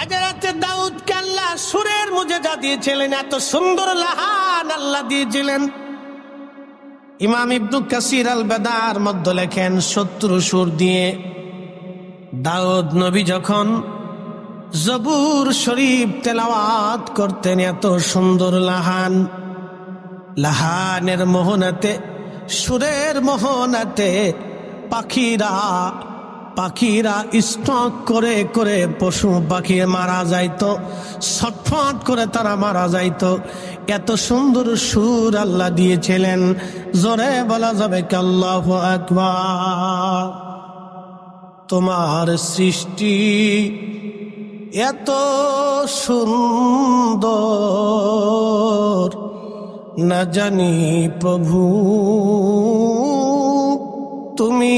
হাজরাতে দাউদকে আল্লাহ সুরের মুজেজা দিয়েছিলেন, এত সুন্দর লাহান আল্লাহ দিয়েছিলেন। ইমাম ইবনু কাসির আল বাদার মধ্যে লেখেন 70 সুর দিয়ে দাউদ নবী যখন জবুর শরীফ তেলাওয়াত করতেন, এত সুন্দর লাহান, লাহানের মোহনাতে, সুরের মোহনাতে পাখিরা স্টক করে করে পশু পাখি মারা যাইতো, ছটফট করে তারা মারা যাইতো। এত সুন্দর সুর আল্লাহ দিয়েছিলেন, জোরে বলা যাবে কি আল্লাহু আকবার। তোমার সৃষ্টি এত সুন্দর, না জানি প্রভু তুমি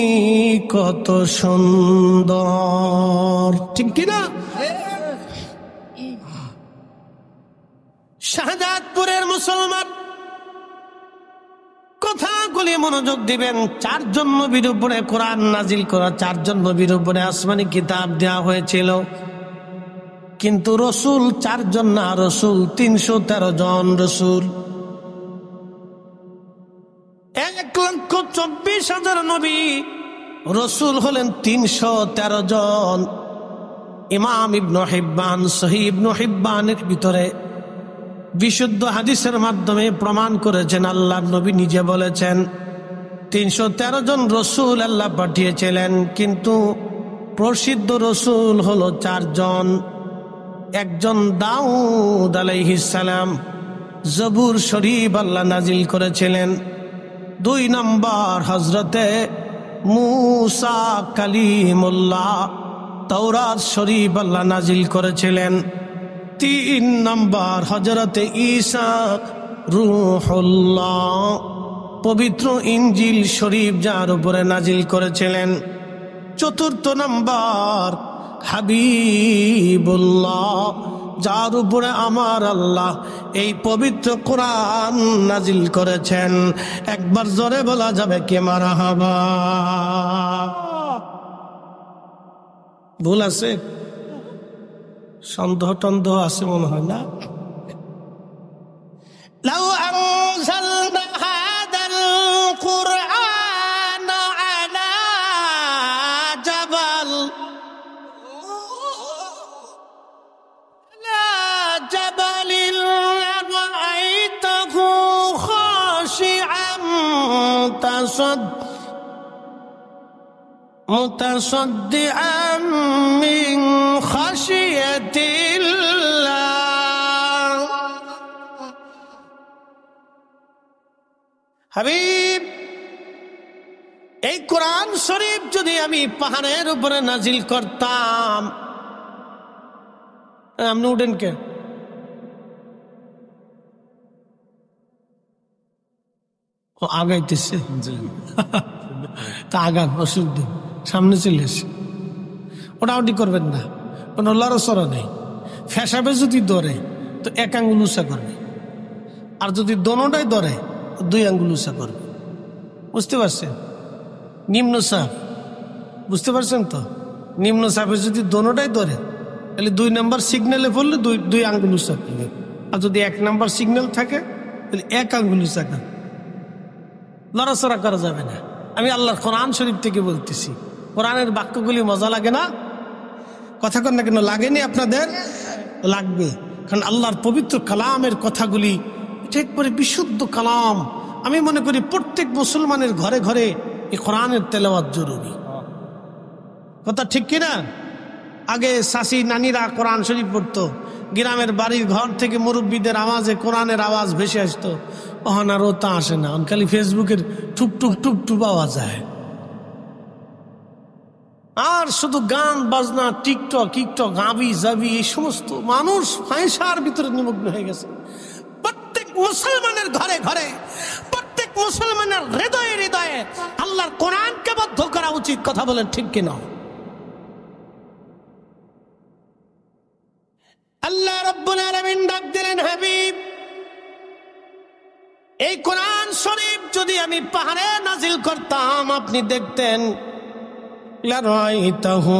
কত সুন্দর, ঠিক কিনা? শাহজাদপুরের মুসলমান কথাগুলি মনোযোগ দিবেন। 4 জন নবীর উপরে কোরআন নাজিল করা, 4 জন নবীর উপরে আসমানি কিতাব দেওয়া হয়েছিল, কিন্তু রসুল 4 জন না, রসুল 313 জন রসুল। 1,24,000 নবী, রসুল হলেন 313 জন। ইমাম ইবনু হিব্বান সহিহ ইবনু হিব্বানের ভিতরে বিশুদ্ধ হাদিসের মাধ্যমে প্রমাণ করেছেন, আল্লাহর নবী নিজে বলেছেন 313 জন রসুল আল্লাহ পাঠিয়েছিলেন, কিন্তু প্রসিদ্ধ রসুল হলো 4 জন। একজন দাউদ আলাইহিস সালাম, জবুর শরীফ আল্লাহ নাজিল করেছিলেন। 2 নম্বর হযরতে মূসা কালিমুল্লাহ, তাওরাত শরীফ আল্লাহ নাজিল করেছিলেন। 3 নম্বর হযরতে ঈসা রূহুল্লাহ, পবিত্র ইনজিল শরীফ যার উপরে নাজিল করেছিলেন। 4 নম্বর হাবিবুল্লাহ, যার উপরে আমার আল্লাহ এই পবিত্র কোরআন নাজিল করেছেন। একবার জোরে বলা যাবে কি মারহাবা? ভুল আছে? সন্দেহ টন্দেহ আছে মনে হয় না? লাউ আনজালনা হাদাল কুরআন আলা জাবাল রাআইতাহু খাশিআন মুতাসাদ্দিআন মিন খাশিয়াতিল্লাহ। হাবিব, এই কোরআন শরীফ যদি আমি পাহাড়ের উপরে নাজিল করতাম, আপনি উঠেন কে? ও আগাইতেছে, তা আগান, অসুবিধা, সামনে চলে এসে ওটাওটি করবেন না, কোনো লড়াচড়া নেই। ফেসাবে যদি ধরে তো 1 আঙ্গুল উঁচা করবে, আর যদি দোনোটাই ধরে 2 আঙ্গুল উঁচা করবে। বুঝতে পারছেন? নিম্ন চাপ, বুঝতে পারছেন তো? নিম্ন চাপে যদি দোনোটাই ধরে তাহলে 2 নম্বর সিগন্যালে পড়লে 2 আঙ্গুল উঁচা করবে, আর যদি 1 নম্বর সিগন্যাল থাকে তাহলে 1 আঙ্গুল উঁচা করবে। লড়াচড়া করা যাবে না। আমি আল্লাহর কোরআন শরীফ থেকে বলতেছি, কোরআনের বাক্যগুলি মজা লাগে না? কথা কন না কেন? লাগেনি আপনাদের? লাগবে, কারণ আল্লাহর পবিত্র কালামের কথাগুলি এটা একবারে বিশুদ্ধ কালাম। আমি মনে করি প্রত্যেক মুসলমানের ঘরে ঘরে এই কোরআনের তেলাওয়াত জরুরি। কথা ঠিক কিনা? আগে শাশি নানিরা কোরআন শরীফ পড়তো, গ্রামের বাড়ির ঘর থেকে মুরব্বীদের আওয়াজে কোরআনের আওয়াজ ভেসে আসতো। ওখানে আর তা আসে না, খালি ফেসবুকের টুপ টুপ টুপ টুপ আওয়াজ হয়, আর শুধু গান বাজনা, টিকটক গাবি জাবি, এই সমস্ত মানুষ ফাঁসার ভিতরে নিমগ্ন হয়ে গেছে। প্রত্যেক মুসলমানের ঘরে ঘরে, প্রত্যেক মুসলমানের হৃদয়ে হৃদয়ে আল্লাহর কোরআনকে বদ্ধ করা উচিত। কথা বলেন ঠিক কিনা? আল্লাহ রাব্বুল আলামিন ডাক দিলেন, হাবিব, এই কোরআন শরীফ যদি আমি পাহাড়ে নাজিল করতাম, আপনি দেখতেন লারাইতাহু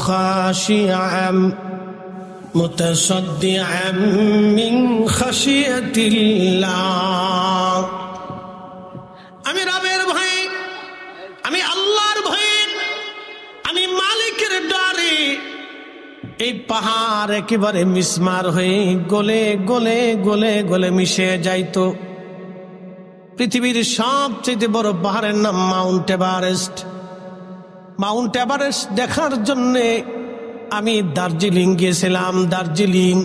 খাশিআম মুতাসাদ্দিআন মিন খাশিয়াতিল্লাহ। আমি রবের ভয়ে, আমি আল্লাহর ভয়ে, আমি মালিকের ডরে এই পাহাড় একেবারে মিসমার হয়ে গলে গলে গলে গলে মিশে যাইতো। পৃথিবীর সবচেয়ে বড় পাহাড়ের নাম মাউন্ট এভারেস্ট। মাউন্ট এভারেস্ট দেখার জন্যে আমি দার্জিলিং গিয়েছিলাম। দার্জিলিং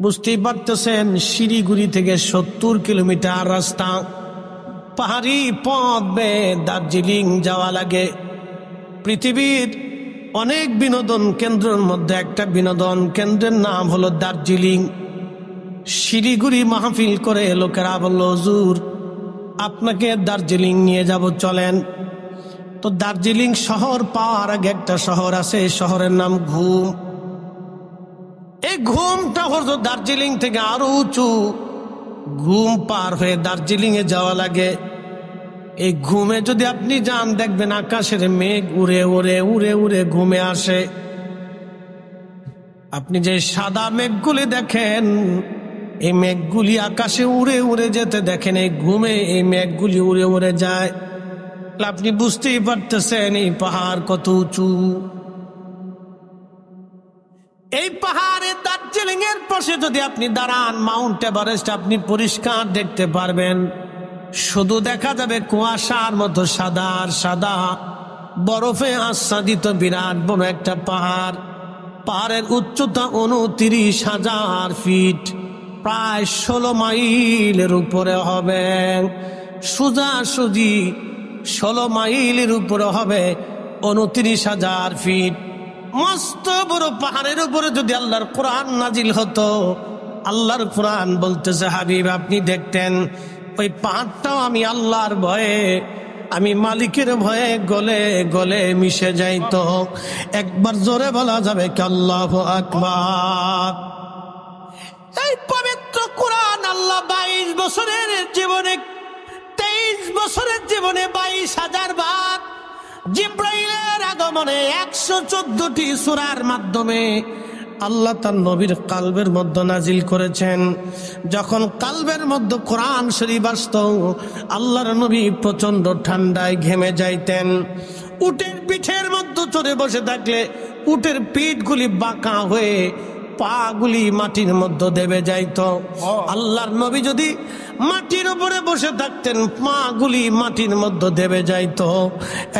বুঝতেই পারতেছেন, শিলিগুড়ি থেকে 70 কিলোমিটার রাস্তা, পাহাড়ি পথ বেয়ে দার্জিলিং যাওয়া লাগে। পৃথিবীর অনেক বিনোদন কেন্দ্রের মধ্যে একটা বিনোদন কেন্দ্রের নাম হলো দার্জিলিং। শিলিগুড়ি মাহফিল করে লোকেরা বলল, হুজুর আপনাকে দার্জিলিং নিয়ে যাব, চলেন। তো দার্জিলিং শহর পাওয়ার আগে একটা শহর আছে, শহরের নাম ঘুম। এই ঘুমটা হলো দার্জিলিং থেকে আরো উঁচু। ঘুম পার হয়ে দার্জিলিং এ যাওয়া লাগে। এই ঘুমে যদি আপনি যান, দেখবেন আকাশের মেঘ উড়ে উড়ে উড়ে উড়ে ঘুমে আসে। আপনি যে সাদা মেঘগুলি দেখেন, এই মেঘগুলি আকাশে উড়ে উড়ে যেতে দেখেন, এই ঘুমে এই মেঘগুলি উড়ে উড়ে যায়। আপনি বুঝতেই পারতেছেন এই পাহাড় কত উঁচু। এই পাহাড়ে দার্জিলিং এর পাশে যদি আপনি দাঁড়ান, মাউন্ট এভারেস্ট আপনি পরিষ্কার দেখতে পারবেন। শুধু দেখা যাবে কুয়াশার মতো সাদা আর সাদা, বরফে আচ্ছাদিত বিরাট বড় একটা পাহাড়। পাহাড়ের উচ্চতা 29,000 ফিট, প্রায় 16 মাইলের উপরে হবে। সোজাসুজি 16 মাইলের উপরে হবে, 29,000 ফিট। মস্ত বড় পাহাড়ের উপরে যদি আল্লাহর কোরআন নাজিল হতো, আল্লাহর কোরআন বলতেছে, হাবিব আপনি দেখতেন ওই পাহাড়টাও আমি আল্লাহর ভয়ে, আমি মালিকের ভয়ে গলে গলে মিশে যাইতো। একবার জোরে বলা যাবে কি আল্লাহু আকবার। এই পবিত্র কোরআন আল্লাহ 22 বছরের জীবনে, 23 বছরের জীবনে 22,000 বার জিব্রাইলের আগমনে 114টি সূরার মাধ্যমে আল্লাহ তার নবীর কালবের মধ্যে নাজিল করেছেন। যখন কালবের মধ্যে কোরআন শরীফ আসতো, আল্লাহর নবী প্রচন্ড ঠান্ডায় ঘেমে যাইতেন। উটের পিঠের মধ্যে চড়ে বসে থাকলে উটের পিঠগুলি বাঁকা হয়ে পাগুলি মাটির মধ্যে দেবে যাইতো। আল্লাহর নবী যদি মাটির উপরে বসে থাকতেন, পাগুলি মাটির মধ্যে দেবে যাইতো।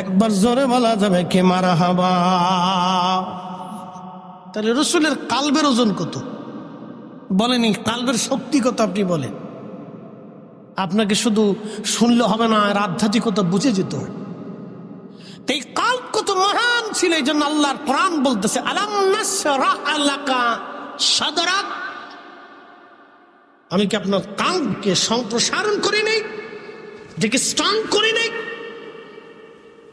একবার জোরে বলা যাবে কি মারহাবা। তাহলে রসুলের কালবের ওজন কত বলেনি, কালবের শক্তি কত আপনি বলেন। আপনাকে শুধু শুনলে হবে না, আর আধ্যাত্মিকতা বুঝে যেত। এই কাল্ব কত মহান ছিল, এই জন্য আল্লাহর কোরআন বলতেছে, আলাম নাশরাহ লাকা সাদরাক। আমি কি আপনার কাল্বকে সম্প্রসারণ করি নাই, যেকে স্ট্রং করি নাই?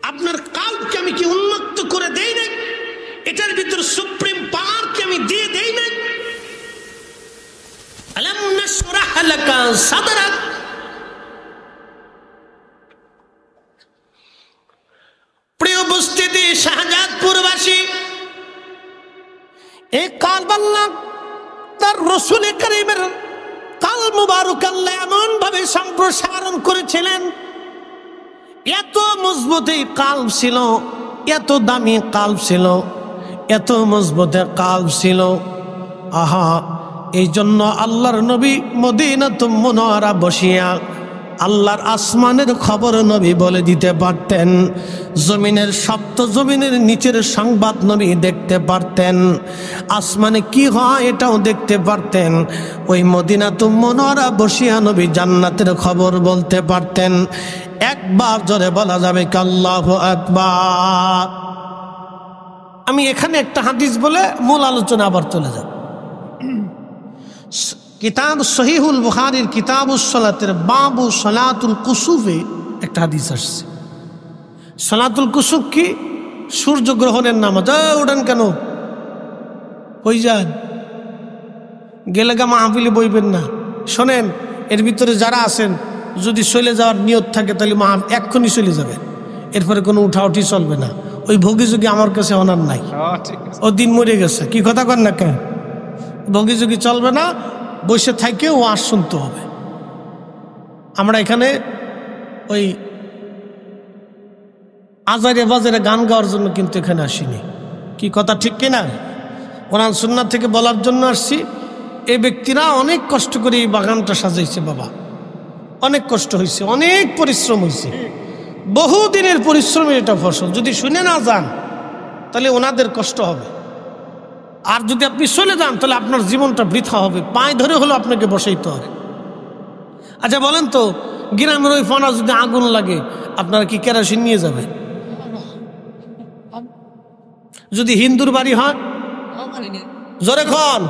আপনার কাল্বকে আমি কি উন্মুক্ত করে দেই নাই? এটার ভিতর সুপ্রিম পাওয়ার কি আমি দিয়ে দেই নাই? আলাম নাশরাহ লাকা সাদরাক। প্রিয় উপস্থিতি, শাহজাদপুরবাসী, এই কালব আল্লাহ তার রাসূল কারীমের কালব মুবারক আল্লাহ এমন ভাবে সম্প্রসারণ করেছিলেন। এত মজবুত এই কালব ছিল, এত দামি কালব ছিল, এত মজবুত কালব ছিল। আহা, এই জন্য আল্লাহর নবী মদিনাতুল মুনাওয়ারা বসিয়া আল্লাহর আসমানের খবর নবী বলে দিতে পারতেন, জমিনের সপ্ত জমিনের নিচের সংবাদ নবী দেখতে পারতেন, আসমানে কি হয় এটাও দেখতে পারতেন। ওই মদিনাতুল মুনাওয়ারা বসিয়া নবী জান্নাতের খবর বলতে পারতেন। একবার জোরে বলা যাবে কি আল্লাহু আকবার। আমি এখানে একটা হাদিস বলে মূল আলোচনা আবার চলে যাব। কিতাব সহিহুল বুখারীর কিতাবুস সালাতের বাবু সালাতুল কুসুফে একটা হাদিস আসছে। সালাতুল কুসুফ কি? সূর্যগ্রহণের নামাজ। ওঠেন কেন, কই যান? গেলেগা মাহফিলে বইবেন না। শোনেন, এর ভিতরে যারা আছেন যদি চলে যাওয়ার নিয়ত থাকে তাহলে এক্ষুনি চলে যাবেন, এরপরে কোনো উঠাউঠি চলবে না। ওই ভোগীযোগী আমার কাছে অনার নাই, ও দিন মরে গেছে। কি কথা কর না কেন? ভোগীযোগী চলবে না, বসে থাকে ও আশ শুনতে হবে। আমরা এখানে ওই আজারে বাজারে গান গাওয়ার জন্য কিন্তু এখানে আসিনি। কি কথা ঠিক কিনা? কোরআন সুন্নাহ থেকে বলার জন্য আসছি। এই ব্যক্তিরা অনেক কষ্ট করে এই বাগানটা সাজাইছে বাবা, অনেক কষ্ট হয়েছে, অনেক পরিশ্রম হয়েছে, বহুদিনের পরিশ্রমের এটা ফসল। যদি শুনে না যান তাহলে ওনাদের কষ্ট হবে, আর যদি আপনি চলে যান তাহলে আপনার জীবনটা বৃথা হবে। পায়ে ধরে হলো আপনাকে বসাইতে হবে। আচ্ছা বলেন তো, গ্রামের ওই ফনা যদি আগুন লাগে আপনারা কি কেরোসিন নিয়ে যাবেন? যদি হিন্দুর বাড়ি হয় জোরে খন,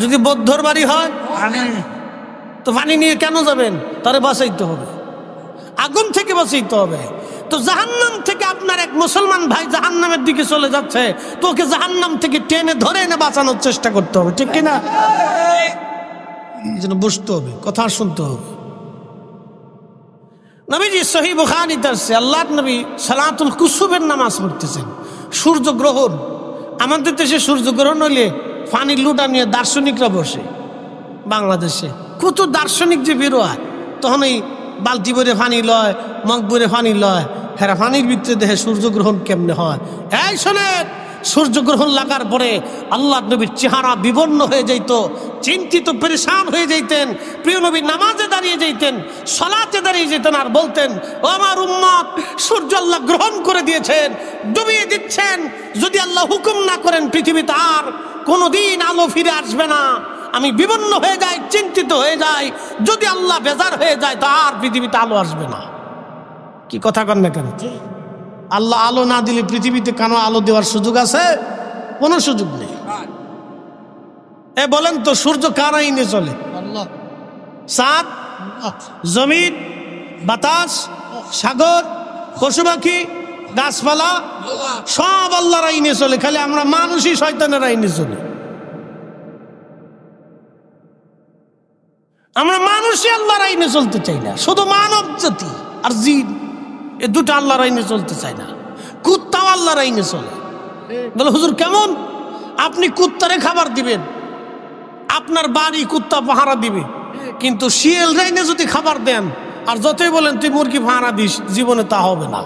যদি বৌদ্ধর বাড়ি হয় তো পানি নিয়ে কেন যাবেন? তারে বাঁচাইতে হবে, আগুন থেকে বাঁচাইতে হবে। তো জাহান্নাম থেকে আপনার এক মুসলমান ভাই জাহান্নামের দিকে চলে যাচ্ছে, তো ওকে জাহান্নাম থেকে টেনে ধরে এনে বাঁচানোর চেষ্টা করতে হবে, ঠিক কিনা? যেন বুঝতে হবে, কথা শুনতে হবে। নবীজি সহিহ বুখারীতে আছে, আল্লাহর নবী সালাতুল কুসুফের নামাজ পড়তেছেন। সূর্যগ্রহণ, আমাদের দেশে সূর্যগ্রহণ হইলে পানির লুটা নিয়ে দার্শনিকরা বসে। বাংলাদেশে কত দার্শনিক যে বেরোয়, তখন এই বালতি ভরে পানি লয়, মগ ভরে পানি লয়, হেরা পানির ভিতরে দেখে সূর্যগ্রহণ কেমনে হয়। এই শোনেন, সূর্যগ্রহণ লাগার পরে আল্লাহ নবীর চেহারা বিবর্ণ হয়ে যাইত, চিন্তিত পেরেশান হয়ে যাইতেন। প্রিয় নবী নামাজে দাঁড়িয়ে যাইতেন, সালাতে দাঁড়িয়ে যেতেন, আর বলতেন, ও আমার উম্মত, সূর্য আল্লাহ গ্রহণ করে দিয়েছেন, ডুবিয়ে দিচ্ছেন। যদি আল্লাহ হুকুম না করেন পৃথিবীতে আর কোনোদিন আলো ফিরে আসবে না। আমি বিবর্ণ হয়ে যাই, চিন্তিত হয়ে যাই। যদি আল্লাহ বেজার হয়ে যায় তো আর পৃথিবীতে আলো আসবে না। কি কথা কন না কেন? আল্লাহ আলো না দিলে পৃথিবীতে কেন আলো দেওয়ার সুযোগ আছে? কোনো সুযোগ নেই। এ বলেন তো, সূর্য কার আইনে চলে? চাঁদ, জমিন, বাতাস, সাগর, পশু পাখি, গাছপালা সব আল্লাহর আইনে চলে। খালি আমরা মানুষই শয়তানের আইনে চলে। আমরা মানুষই আল্লাহর আইনে চলতে চাই না। শুধু মানব জাতি আর জিন, এ দুটো আল্লাহর আইনে চলতে চায় না। কুত্তাও আল্লাহর আইনে চলে। বলে হুজুর কেমন? আপনি কুত্তারে খাবার দিবেন, আপনার বাড়ি কুত্তা পাহারা দিবে, কিন্তু শিয়াল রাইনে যদি খাবার দেন আর যতই বলেন তুই মুরগি পাহারা দিস, জীবনে তা হবে না।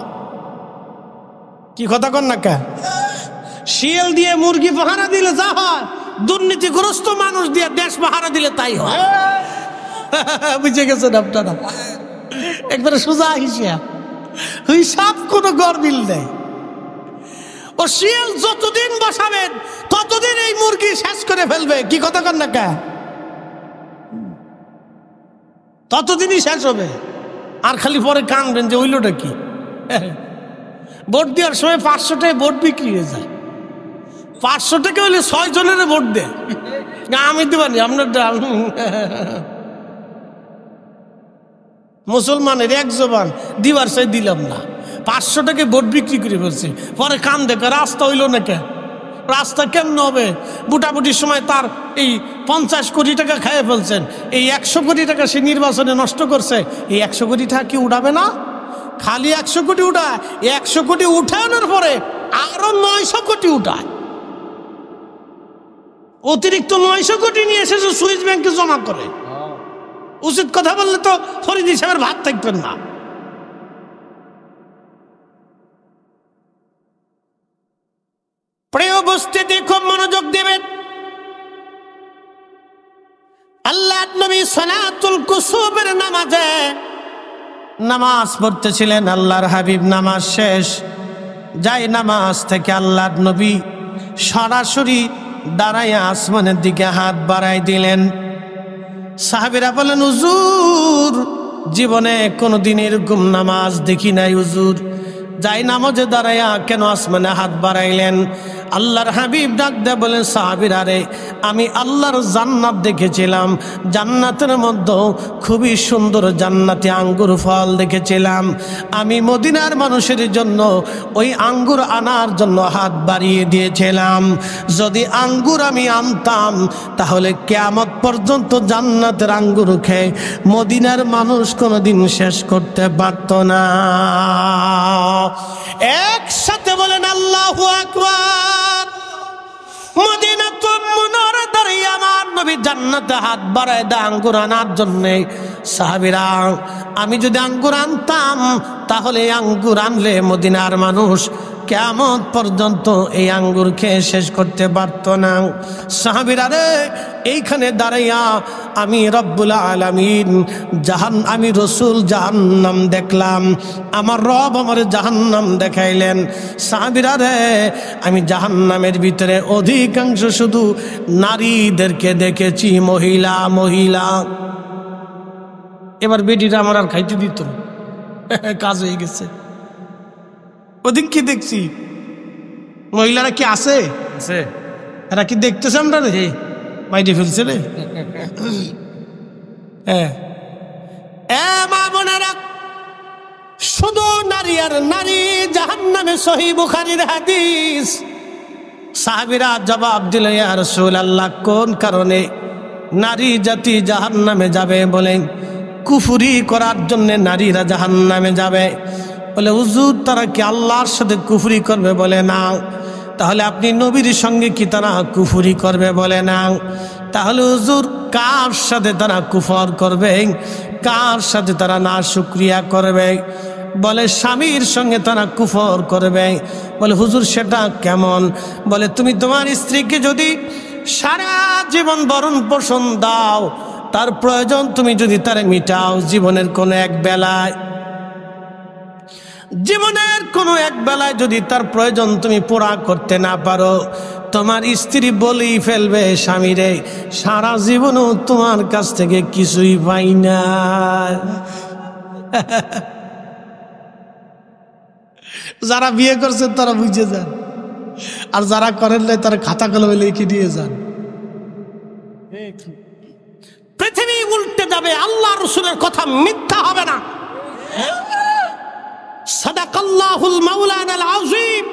কি কথা কন না কে? শিয়াল দিয়ে মুরগি পাহারা দিলে যা হয়, দুর্নীতিগ্রস্ত মানুষ দিয়ে দেশ পাহারা দিলে তাই হয়। বুঝে গেছেন আপনারা? একবারে সোজা হিসাব কোনো গরমিল নেই। ও শিয়াল যতদিন বসাবেন ততদিন এই মুরগি শেষ করে ফেলবে। কি কথা কন না কে? ততদিনই শেষ হবে। আর খালি পরে কানবেন যে ওইলোটা কি। ভোট দেওয়ার সময় 500 টাকায় ভোট বিক্রি হয়ে যায়। 500 টাকা হলে 6 জনের ভোট দেয়। আমি দেবানি, আপনার মুসলমানের এক জবান দিবার চাই দিলাম না। 500 টাকায় ভোট বিক্রি করে ফেলছে। পরে কান দেখে রাস্তা হইল না কে? রাস্তা কেমন হবে? বুটাবুটির সময় তার এই 50 কোটি টাকা খাইয়ে ফেলছেন। এই 100 কোটি টাকা সে নির্বাচনে নষ্ট করছে। এই 100 কোটি টাকা কি উঠাবে না? খালি 100 কোটি উঠায়, 100 কোটি উঠানোর পরে আরো 900 কোটি উঠায়। অতিরিক্ত 900 কোটি নিয়ে এসেছে সুইস ব্যাংকে জমা করে। উচিত কথা বললে তো ফরিদ সাহেবের ভাত থাকবেন না। প্রিয় উপস্থিতি, খুব মনোযোগ দেবেন। আল্লাহ নবী সালাতুল কুসুফের নামাজে নামাজ পড়তেছিলেন। আল্লাহর হাবিব নামাজ শেষ, যাই নামাজ থেকে আল্লাহর নবী সরাসরি দাঁড়াইয়া আসমানের দিকে হাত বাড়াই দিলেন। সাহাবীরা বলেন, হুজুর জীবনে কোনোদিন এরকম নামাজ দেখি নাই হুজুর, যাই নামাজে দাঁড়াইয়া কেন আসমানে হাত বাড়াইলেন? আল্লাহর হাবিব ডাক দেয়া বলেন, সাহাবীরা রে, আমি আল্লাহর জান্নাত দেখেছিলাম, জান্নাতের মধ্যে খুবই সুন্দর জান্নাতি আঙ্গুর ফল দেখেছিলাম। আমি মদিনার মানুষের জন্য ওই আঙ্গুর আনার জন্য হাত বাড়িয়ে দিয়েছিলাম। যদি আঙ্গুর আমি আনতাম তাহলে কিয়ামত পর্যন্ত জান্নাতের আঙ্গুর খেয়ে মদিনার মানুষ কোনোদিন শেষ করতে পারত না। একসাথে বলেন আল্লাহু আকবার। মদিনাতুল মুনাওয়ারায় আমার নবী জান্নাতে হাত বাড়ায় দেয় আঙ্গুর আনার জন্যে। সাহাবীরা, আমি যদি আঙ্গুর আনতাম তাহলে আঙ্গুর আনলে মদিনার মানুষ কিয়ামত পর্যন্ত এই আঙ্গুর খেয়ে শেষ করতে পারত না। সাহাবীরা রে, এইখানে দাঁড়াইয়া আমি রব্বুল আলামিন আমি রসুল জাহান্নাম দেখলাম, আমার রব আমার জাহান্নাম দেখাইলেন। সাহাবীরা রে, আমি জাহান্নামের ভিতরে অধিকাংশ শুধু নারীদেরকে দেখেছি, মহিলা মহিলা। এবার বেটিটা আমার আর খাইতে দিত না, কাজ হয়ে গেছে। ওদিন কি দেখছি, মহিলারা কি আছে, এরা কি দেখতেছে আমরা রে, মাইটে ফেলছে রে। মা বোনেরা, শুধু নারী আর নারী জাহান্নামে, সহিহ বুখারীর হাদিস। সাহাবীরা জবাব দিল, ইয়া রাসূলুল্লাহ, কোন কারণে নারী জাতি জাহান্নামে যাবে? বলেন কুফরি করার জন্য নারীরা জাহান্নামে যাবে। বলে হুজুর, তারা কি আল্লাহর সাথে কুফরি করবে? বলে না। তাহলে আপনি নবীর সঙ্গে কি তারা কুফরি করবে? বলে না। তাহলে হুজুর, কার সাথে তারা কুফর করবে, কার সাথে তারা নাশুকরিয়া করবে? বলে স্বামীর সঙ্গে তারা কুফর করবে। বলে হুজুর, সেটা কেমন? বলে তুমি তোমার স্ত্রীকে যদি সারা জীবন ভরণ পোষণ দাও, তার প্রয়োজন তুমি যদি তারে মিটাও, জীবনের কোনো এক বেলায় যদি তার প্রয়োজন তুমি পুরা করতে না পারো, তোমার স্ত্রী বলেই ফেলবে, স্বামীরে সারা জীবনও তোমার কাছ থেকে কিছুই পাই না। যারা বিয়ে করছেন তারা বুঝে যান, আর যারা করেন নাই তারা খাতা কলমে লিখে দিয়ে যান। পৃথিবী উল্টে যাবে, আল্লাহ রাসূলের কথা মিথ্যা হবে না। সাদাকাল্লাহুল মাওলানাল আযীম,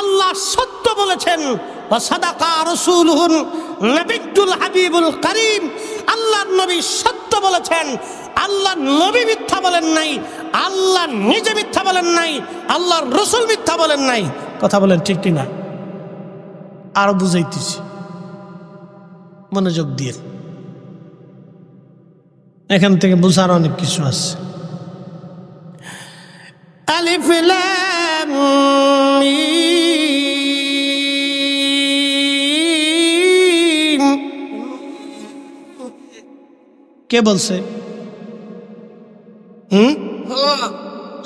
আল্লাহ সত্য বলেছেন। ওয়া সাদাকা রাসূলুহুন নবিয়্যুল হাবিবুল কারীম, আল্লাহর নবী সত্য বলেছেন। আল্লাহ নবী মিথ্যা বলেন নাই, আল্লাহ নিজে মিথ্যা বলেন নাই, আল্লাহর রাসূল মিথ্যা বলেন নাই। কথা বলেন ঠিক কি না? আরো বুঝাইতেছি, মনোযোগ দিয়ে। এখান থেকে বোঝার অনেক কিছু আছে। আলিফ লাম মিম, কে বলছে?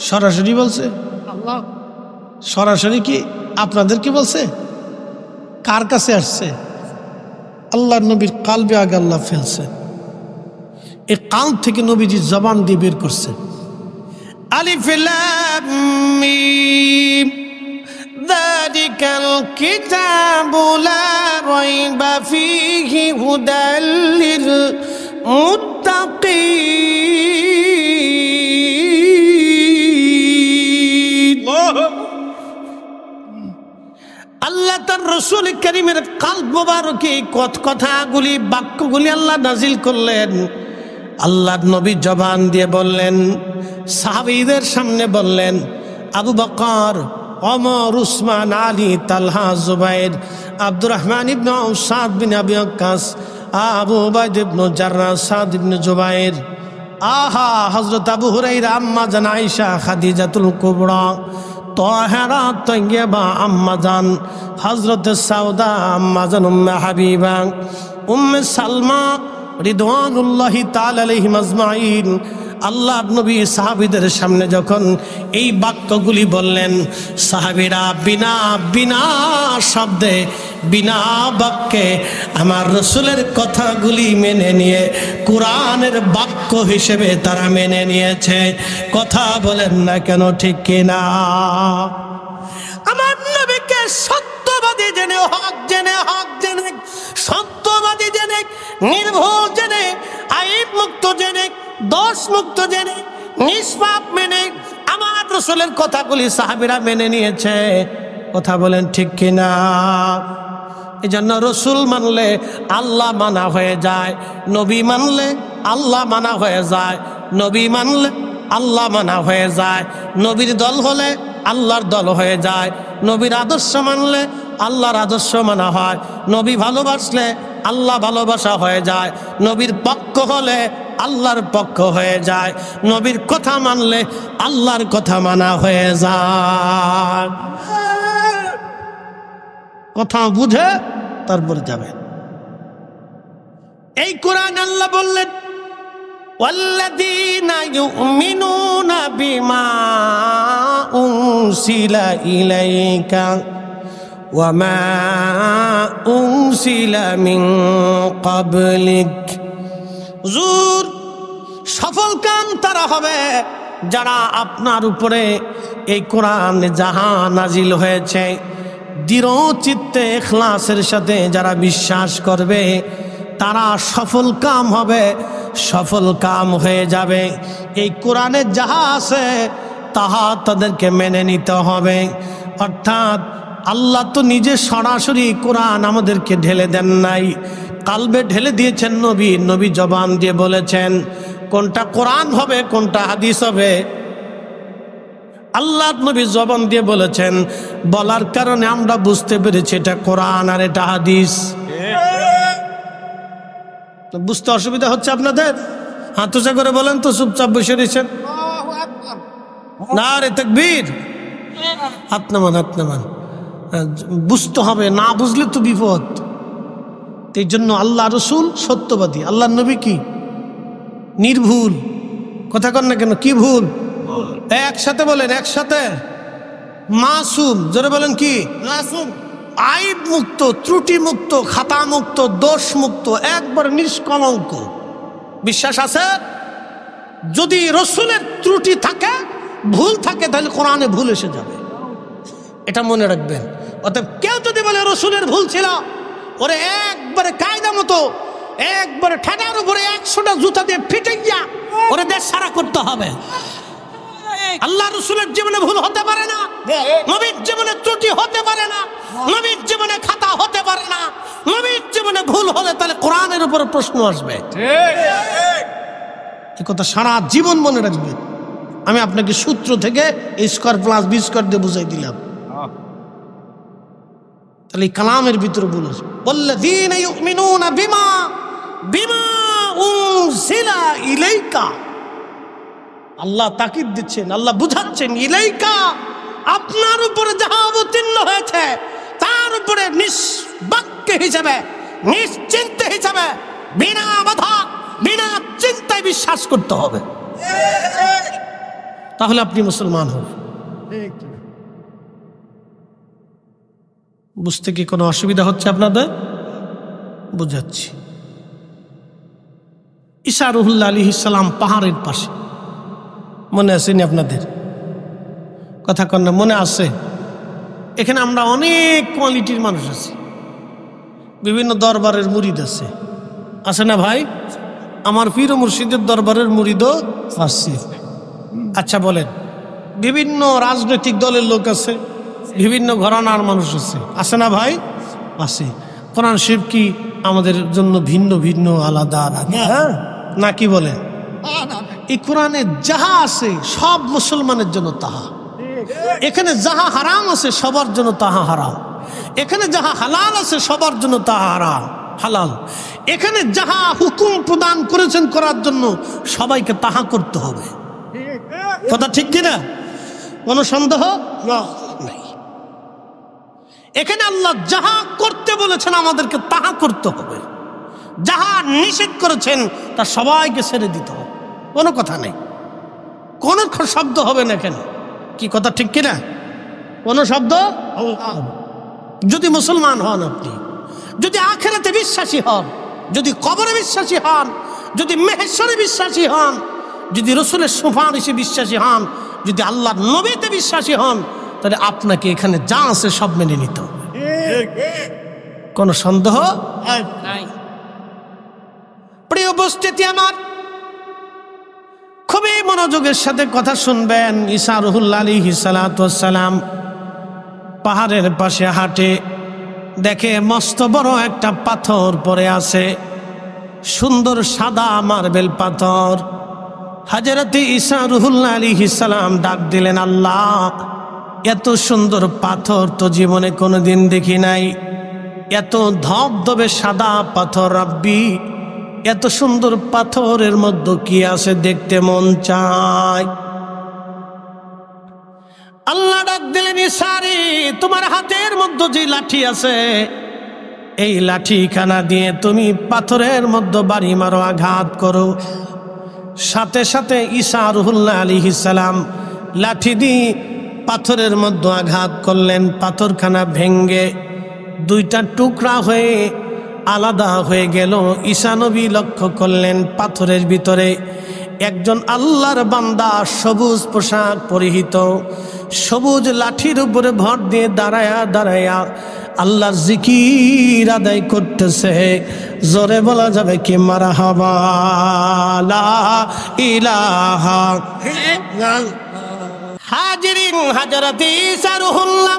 সরাসরি বলছে আল্লাহ। সরাসরি কি আপনাদের কি বলছে? কার কাছে আসছে? আল্লাহর নবীর কালবে আগে আল্লাহ ফেলছে, এই কাল থেকে নবীজি জবান দিয়ে বের করছে। আলিফ লাম মিম, যালিকাল কিতাবু লা রাইবা ফীহি হুদাল লিল মুত্তাকিন। আল্লাহ তার রাসূল কারীমের কালব মোবারকে কথাগুলি, বাক্যগুলি আল্লাহ নাজিল করলেন। আল্লাহর নবী জবান দিয়ে বললেন, সাহাবীদের সামনে বললেন, আবু বকর, ওমর, উসমান, আলী, তালহা, জুবাইর, আব্দুর রহমান ইবনে আউফ, সাদ বিন আবি ওয়াক্কাস, আবু উবাইদা ইবনে জাররাহ, সাদ ইবনে জুবাইর, আহা হযরত আবু হুরায়রা, আম্মা জান আয়েশা, খাদিজাতুল কুবরা, তাহেরা তাইয়্যিবা আম্মা জান হযরত সাউদা, আম্মা জান উম্মে হাবিবা, উম্মে সালমা রিদওয়ানুল্লাহি তাআলা আলাইহিম আজমাইন। আল্লাহর নবী সাহাবীদের সামনে যখন এই বাক্যগুলি বললেন, সাহাবীরা বিনা বিনা শব্দে, বিনা বাক্যে আমার রাসূলের কথাগুলি মেনে নিয়ে কোরআনের বাক্য হিসেবে তারা মেনে নিয়েছে। কথা বলেন না কেন, ঠিক কিনা? আমার নবীকে সত্যবাদী জেনে, হক জেনে, সত্যবাদী জেনে, নির্ভুল জেনে, আইব মুক্ত জেনে, দোষ মুক্ত জেনে, নিষ্পাপ মেনে আমার রাসূলের কথাগুলি সাহাবীরা মেনে নিয়েছে। কথা বলেন ঠিক কিনা? এই জন্য রাসূল মানলে আল্লাহ মানা হয়ে যায়, নবী মানলে আল্লাহ মানা হয়ে যায়, নবী মানলে আল্লাহ মানা হয়ে যায়। নবীর দল হলে আল্লাহর দল হয়ে যায়। নবীর আদর্শ মানলে আল্লাহর আদর্শ মানা হয়। নবী ভালোবাসলে আল্লাহ ভালোবাসা হয়ে যায়। নবীর পক্ষ হলে আল্লাহর পক্ষ হয়ে যায়। নবীর কথা মানলে আল্লাহর কথা মানা হয়ে যায়। কথা বুঝে তারপর যাবে। এই কোরআন আল্লাহ বললেন ওয়াল্লাযীনা ইউমিনুনা বিমা উনসিলা ইলাইকা ওয়া মা উনসিলা মিন ক্বাবলিক। হুজুর, সফলকাম তারা হবে যারা আপনার উপরে এই কোরআন যাহা নাজিল হয়েছে দৃঢ় চিত্তে ইখলাসের সাথে যারা বিশ্বাস করবে তারা সফল কাম হবে, সফল কাম হয়ে যাবে। এই কোরআনে যাহা আছে তাহা তাদেরকে মেনে নিতে হবে। অর্থাৎ আল্লাহ তো নিজে সরাসরি কোরআন আমাদেরকে ঢেলে দেন নাই, কালবে ঢেলে দিয়েছেন নবী। নবী জবান দিয়ে বলেছেন কোনটা কোরআন হবে কোনটা হাদিস হবে। আল্লাহ নবী জবান দিয়ে বলেছেন, বলার কারণে আমরা বুঝতে পেরেছি এটা কোরআন আর এটা হাদিস। বুঝতে অসুবিধা হচ্ছে আপনাদের? হাত উঁচা করে বলেন তো, চুপচাপ বসে রয়েছেন। নারে তাকবীর। হাত নামান, হাত নামান। বুঝতে হবে, না বুঝলে তো বিপদ। এই জন্য আল্লাহ রসুল সত্যবাদী, আল্লাহ নবী কি নির্ভুল। কথা কন না কেন? কি ভুল? একসাথে বলেন, একসাথে। মাসুম। জোরে বলেন কি? মাসুম। আইব মুক্ত, ত্রুটি মুক্ত, খাতা মুক্ত, দোষ মুক্ত, একবার নিষ্কলঙ্ক। বিশ্বাস আছে? যদি রসুলের ত্রুটি থাকে, ভুল থাকে, তাহলে কোরআনে ভুল এসে যাবে। এটা মনে রাখবেন। অতএব কেউ যদি বলে রসুলের ভুল ছিল, ওরে একবারে কায়দা মতো একবারে ঠেকার উপরে 100টা জুতা দিয়ে ফিটে গিয়া ওরে দেশ সারা করতে হবে। আল্লাহ রসুলের জীবনে ভুল হতে পারে না, নবীর জীবনে ত্রুটি হতে পারে না, নবীর জীবনে খাতা হতে পারে না। নবীর জীবনে ভুল হলে তাহলে কোরআনের উপরে প্রশ্ন আসবে। এই কথা সারা জীবন মনে রাখবেন। আমি আপনাকে সূত্র থেকে স্কয়ার প্লাস বি স্কয়ার দিয়ে বুঝাই দিলাম। তাহলে কালামের ভিতরে ভুল আছে। ওয়াল্লাযীনা ইউমিনুনা বিমা উনজিলা ইলাইকা। আল্লাহ তাকিদ দিচ্ছেন, আল্লাহ বুঝাচ্ছেন, ইলাইকা আপনার উপরে যাহা অবতীর্ণ হয়েছে তার উপরে নিষ্বাক্য হিসেবে, নিশ্চিন্তে হিসেবে, বিনা বাধা বিনা চিন্তায় বিশ্বাস করতে হবে। তাহলে আপনি মুসলমান হবেন। বুঝতে কি কোনো অসুবিধা হচ্ছে আপনাদের? বুঝাচ্ছি। ঈসা রুহুল্লাহ আলাইহিস সালাম পাহাড়ের পাশে, মনে আসেনি আপনাদের? কথা কন না, মনে আছে? এখানে আমরা অনেক কোয়ালিটির মানুষ আছি, বিভিন্ন দরবারের মুরিদ আছে, আছে না ভাই? আমার পীর ও মুর্শিদের দরবারের মুরিদও আছে। আচ্ছা বলেন, বিভিন্ন রাজনৈতিক দলের লোক আছে, বিভিন্ন ঘরানার মানুষ আছে, আছে না ভাই? আছে। কোরআন শরীফ কি আমাদের জন্য ভিন্ন ভিন্ন আলাদা আলাদা? হ্যাঁ না, কি বলে? এই কোরআনে যাহা আছে সব মুসলমানের জন্য তাহা। এখানে যাহা হারাম আছে সবার জন্য তাহা হারাম। এখানে যাহা হালাল আছে সবার জন্য তাহা হারাম হালাল। এখানে যাহা হুকুম প্রদান করেছেন করার জন্য সবাইকে তাহা করতে হবে। কথা ঠিক কিনা? কোনো সন্দেহ নাই। এখানে আল্লাহ যাহা করতে বলেছেন আমাদেরকে তাহা করতে হবে, যাহা নিষেধ করেছেন তা সবাইকে ছেড়ে দিতে হবে। কোনো কথা নেই, কোন শব্দ হবে না। কেন? কি কথা ঠিক কিনা? কোন শব্দ? যদি মুসলমান হন আপনি, যদি আখিরাতে বিশ্বাসী হন, যদি কবরে বিশ্বাসী হন, যদি মেহেশ্বরে বিশ্বাসী হন, যদি রসুলের সুপারিশে বিশ্বাসী হন, যদি আল্লাহর নবীতে বিশ্বাসী হন, তাহলে আপনাকে এখানে যা আছে সব মেনে নিতে হবে। কোন সন্দেহ নাই। প্রিয় উপস্থিতি আমার, খুবই মনোযোগের সাথে কথা শুনবেন। ঈসা রুহুল্লাহ আলাইহিস সালাতু ওয়াস সালাম পাহাড়ের পাশে হাঁটে, দেখে মস্ত বড় একটা পাথর পড়ে আছে, সুন্দর সাদা মার্বেল পাথর। হযরত ঈসা রুহুল্লাহ আলাইহিস সালাম ডাক দিলেন, আল্লাহ এত সুন্দর পাথর তো জীবনে কোনোদিন দেখি নাই। এত ধবধবে সাদা পাথর, রাব্বি এত সুন্দর পাথরের মধ্যে কি আছে দেখতে মন চায়। আল্লাহ ডাক দিলেন, ঈসা রে, তোমার হাতের মধ্যে যে লাঠি আছে এই লাঠিখানা দিয়ে তুমি পাথরের মধ্যে বাড়ি মারো, আঘাত করো। সাথে সাথে ঈসা রুহুল্লাহ আলাইহিস সালাম লাঠি দিয়ে পাথরের মধ্যে আঘাত করলেন। পাথরখানা ভেঙ্গে দুইটা টুকরা হয়ে আলাদা হয়ে গেল। ঈসা নবী লক্ষ্য করলেন পাথরের ভিতরে একজন আল্লাহর বান্দা, সবুজ পোশাক পরিহিত, সবুজ লাঠির উপরে ভর দিয়ে দাঁড়ায়া দাঁড়ায়া আল্লাহর জিকির আদায় করতেছে। জোরে বলা যাবে কি মারহাবা, লা ইলাহা ইল্লাল্লাহ। হাজিরিন, হযরত ঈসা রুহুল্লাহ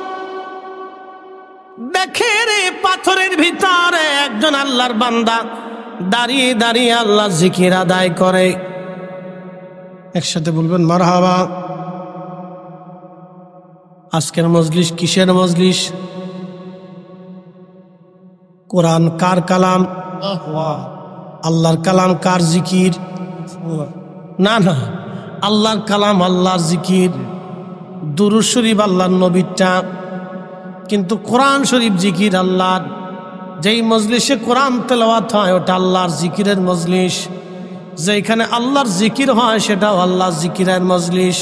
দেখে রে পাথরের ভিতরে একজন আল্লাহর বান্দা দাঁড়িয়ে দাঁড়িয়ে আল্লাহর জিকির আদায় করে। একসাথে বলবেন মারহাবা। আজকের মজলিস কিসের মজলিস? কোরআন কার কালাম? আল্লাহর কালাম কার জিকির? না না, আল্লাহর কালাম, আল্লাহর জিকির। দুরূদ শরীফ আল্লাহর নবীরটা, কিন্তু কোরআন শরীফ জিকির আল্লাহর। যেই মজলিসে কোরআন তেলাওয়াত হয় ওটা আল্লাহর জিকিরের মজলিস। যেখানে আল্লাহর জিকির হয় সেটাও আল্লাহর জিকিরের মজলিস।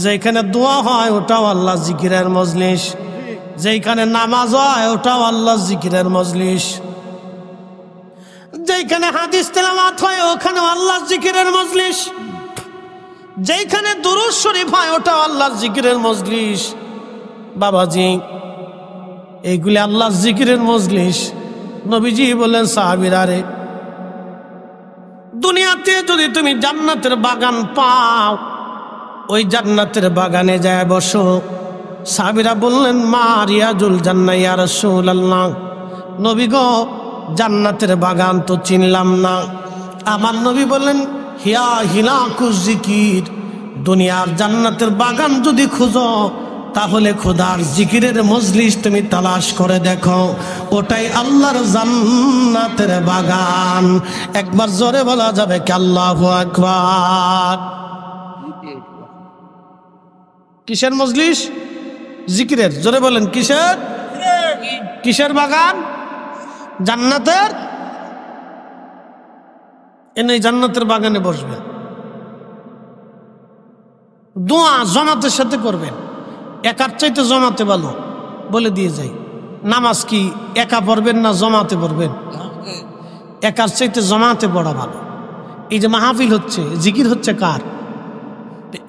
যেখানে দোয়া হয় ওটাও আল্লাহর জিকিরের মজলিস। যেখানে নামাজ হয় ওটাও আল্লাহর জিকিরের মজলিস। যেখানে হাদিস তেলাওয়াত হয় ওখানেও আল্লাহর জিকিরের মজলিস। যেখানে দুরূদ শরীফ হয় ওটাও আল্লাহর জিকিরের মজলিস। বাবাজি, এইগুলি আল্লাহর জিকিরের মজলিস। নবীজি বলেন, সাহাবীরা রে, দুনিয়াতে যদি তুমি জান্নাতের বাগান পাও, ওই জান্নাতের বাগানে যায় বসো। সাহাবীরা বললেন, মা রিয়াজুল জান্নাহ ইয়া রাসূলুল্লাহ। নবী গো, জান্নাতের বাগান তো চিনলাম না। আমার নবী বললেন, হিয়া হিলাকুজ জিকির। দুনিয়ার জান্নাতের বাগান যদি খুঁজো তাহলে খোদার জিকিরের মজলিস তুমি তালাশ করে দেখো, ওটাই আল্লাহর জান্নাতের বাগান। একবার জোরে বলা যাবে কি আল্লাহু আকবার। কিসের মজলিস? জিকিরের। জোরে বলেন, কিসের? কিসের বাগান? জান্নাতের। এনে জান্নাতের বাগানে বসবে, দোয়া জামাতের সাথে করবেন। একার চাইতে জমাতে ভালো, বলে দিয়ে যাই। নামাজ কি একা পড়বেন না জমাতে পড়বেন? একার চাইতে জমাতে পড়া ভালো। এই যে মাহফিল হচ্ছে, জিকির হচ্ছে কার?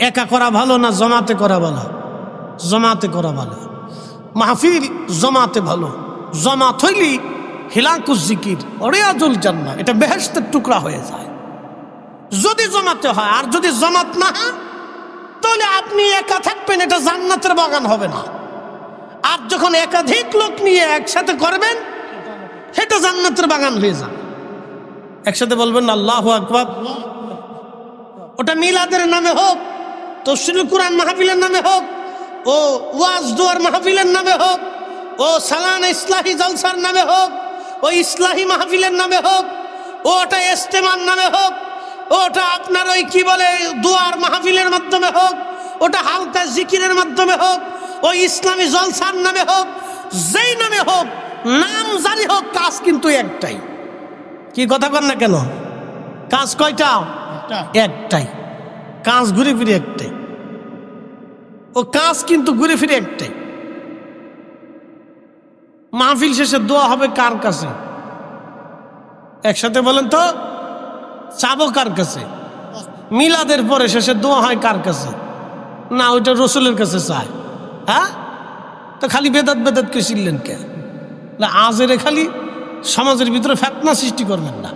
একা করা ভালো না জমাতে করা ভালো? জমাতে করা ভালো। মাহফিল জমাতে ভালো। জমাত হইলি হিলাকুজ জিকির, রিয়াজুল জান্নাহ, এটা বেহেশতের টুকরা হয়ে যায় যদি জমাতে হয়। আর যদি জমাত না হয় তাহলে আপনি একা থাকবেন, এটা জান্নাতের বাগান হবে না। আর যখন একাধিক লোক নিয়ে একসাথে করবেন সেটা জান্নাতের বাগান হয়ে যাবে। একসাথে বলবেন আল্লাহু আকবার। ওটা মিলাদের নামে হোক, তাফসীরুল কুরআন মাহফিলের নামে হোক, ও ওয়াজ দুয়ার মাহফিলের নামে হোক, ও সালানা ইসলাহি জলসার নামে হোক, ও ইসলাহি মাহফিলের নামে হোক, ওটা ইজতেমার নামে হোক, ওটা আপনার ওই কি বলে দুয়ার মাহফিলের মাধ্যমে হোক, ওটা হালকা জিকিরের মাধ্যমে হোক, ওই ইসলামী জলসার নামে হোক, যেই নামে হোক, নাম জানি হোক, কাজ কিন্তু একটাই। কি কথা বল না কেন? কাজ কয়টা? একটাই। কাজ ঘুরে ফিরে একটাই। ও কাজ কিন্তু ঘুরে ফিরে একটাই। মাহফিল শেষে দোয়া হবে কার কাছে? একসাথে বলেন তো, চাবো কার কাছে? মিলাদের পরে শেষে দোয়া হয় কার কাছে? না, ওইটা রসুলের কাছে চায়। হ্যাঁ, তো খালি বেদাত বেদাত কে ছিলেন কে? আজেরে খালি সমাজের ভিতরে ফেতনা সৃষ্টি করবেন না।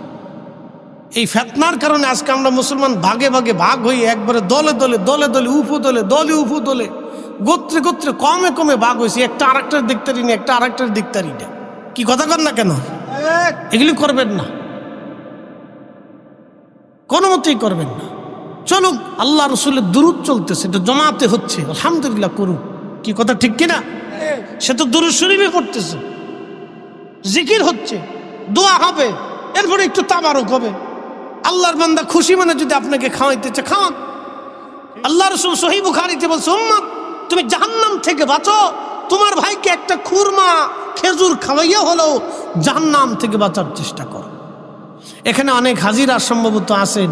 এই ফেতনার কারণে আজকে আমরা মুসলমান ভাগে ভাগে ভাগ হই, একবারে দলে দলে দলে দলে উফু দলে দলে উফু দলে গোত্রে গোত্রে কমে কমে ভাগ হয়েছে। একটা আরেকটার দেখতারি না, একটা আরেকটার দেখতারি না। কি কথা কর না কেন? এগুলি করবেন না, কোনো মতেই করবেন না। চলুক, আল্লাহ রসুলের দুরূদ চলতেছে, এটা জমাতে হচ্ছে, আলহামদুলিল্লাহ করুক। কি কথা ঠিক কিনা? সে তো দুরূদ শরীফে পড়তেছে, জিকির হচ্ছে, দোয়া হবে, এরপরে একটু তাবারক হবে। আল্লাহর বান্দা খুশি মানে যদি আপনাকে খাওয়াইতেছে খাওয়ান। আল্লাহ রাসূল সহিহ বুখারীতে বলছে, উম্মত তুমি জাহান্নাম থেকে বাঁচো, তোমার ভাইকে একটা খুরমা খেজুর খাওয়াইয়া হলেও জাহান্নাম থেকে বাঁচার চেষ্টা করো। এখানে অনেক হাজিরা সম্ভবত আছেন,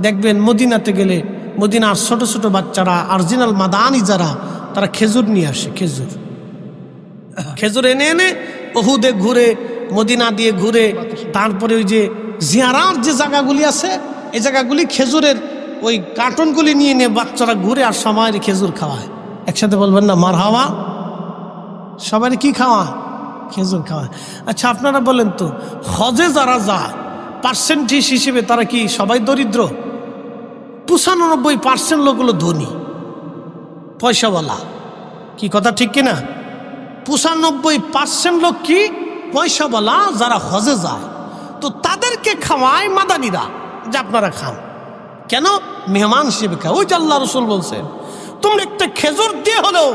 দেখবেন মদিনাতে গেলে মদিনার ছোট ছোট বাচ্চারা অরিজিনাল মাদানি যারা, তারা খেজুর নিয়ে আসে। খেজুর এনে এনে উহুদে ঘুরে, মদিনা দিয়ে ঘুরে, তারপরে ওই যে জিয়ারার যে জায়গাগুলি আছে এই জায়গাগুলি খেজুরের ওই কার্টনগুলি নিয়ে নিয়ে বাচ্চারা ঘুরে আর সবাই খেজুর খাওয়ায়। একসাথে বলবেন না মারহাবা? সবাই কি খাওয়ায়? খেজুর খাওয়ায়। আচ্ছা আপনারা বলেন তো, হজে যারা যায় পার্সেন্টেজ হিসেবে তারা কি সবাই দরিদ্র? 95% লোক হলো ধনী, পয়সাওয়ালা। কি কথা ঠিক কিনা? 95% লোক কি পয়সাওয়ালা যারা হজে যায়। তো তাদেরকে খাওয়ায় মাদানীরা যে আপনারা খান। কেন? মেহমান হিসেবে খায়। ওই যে আল্লাহ রাসূল বলছেন, তোমরা একটা খেজুর দিয়ে হলেও,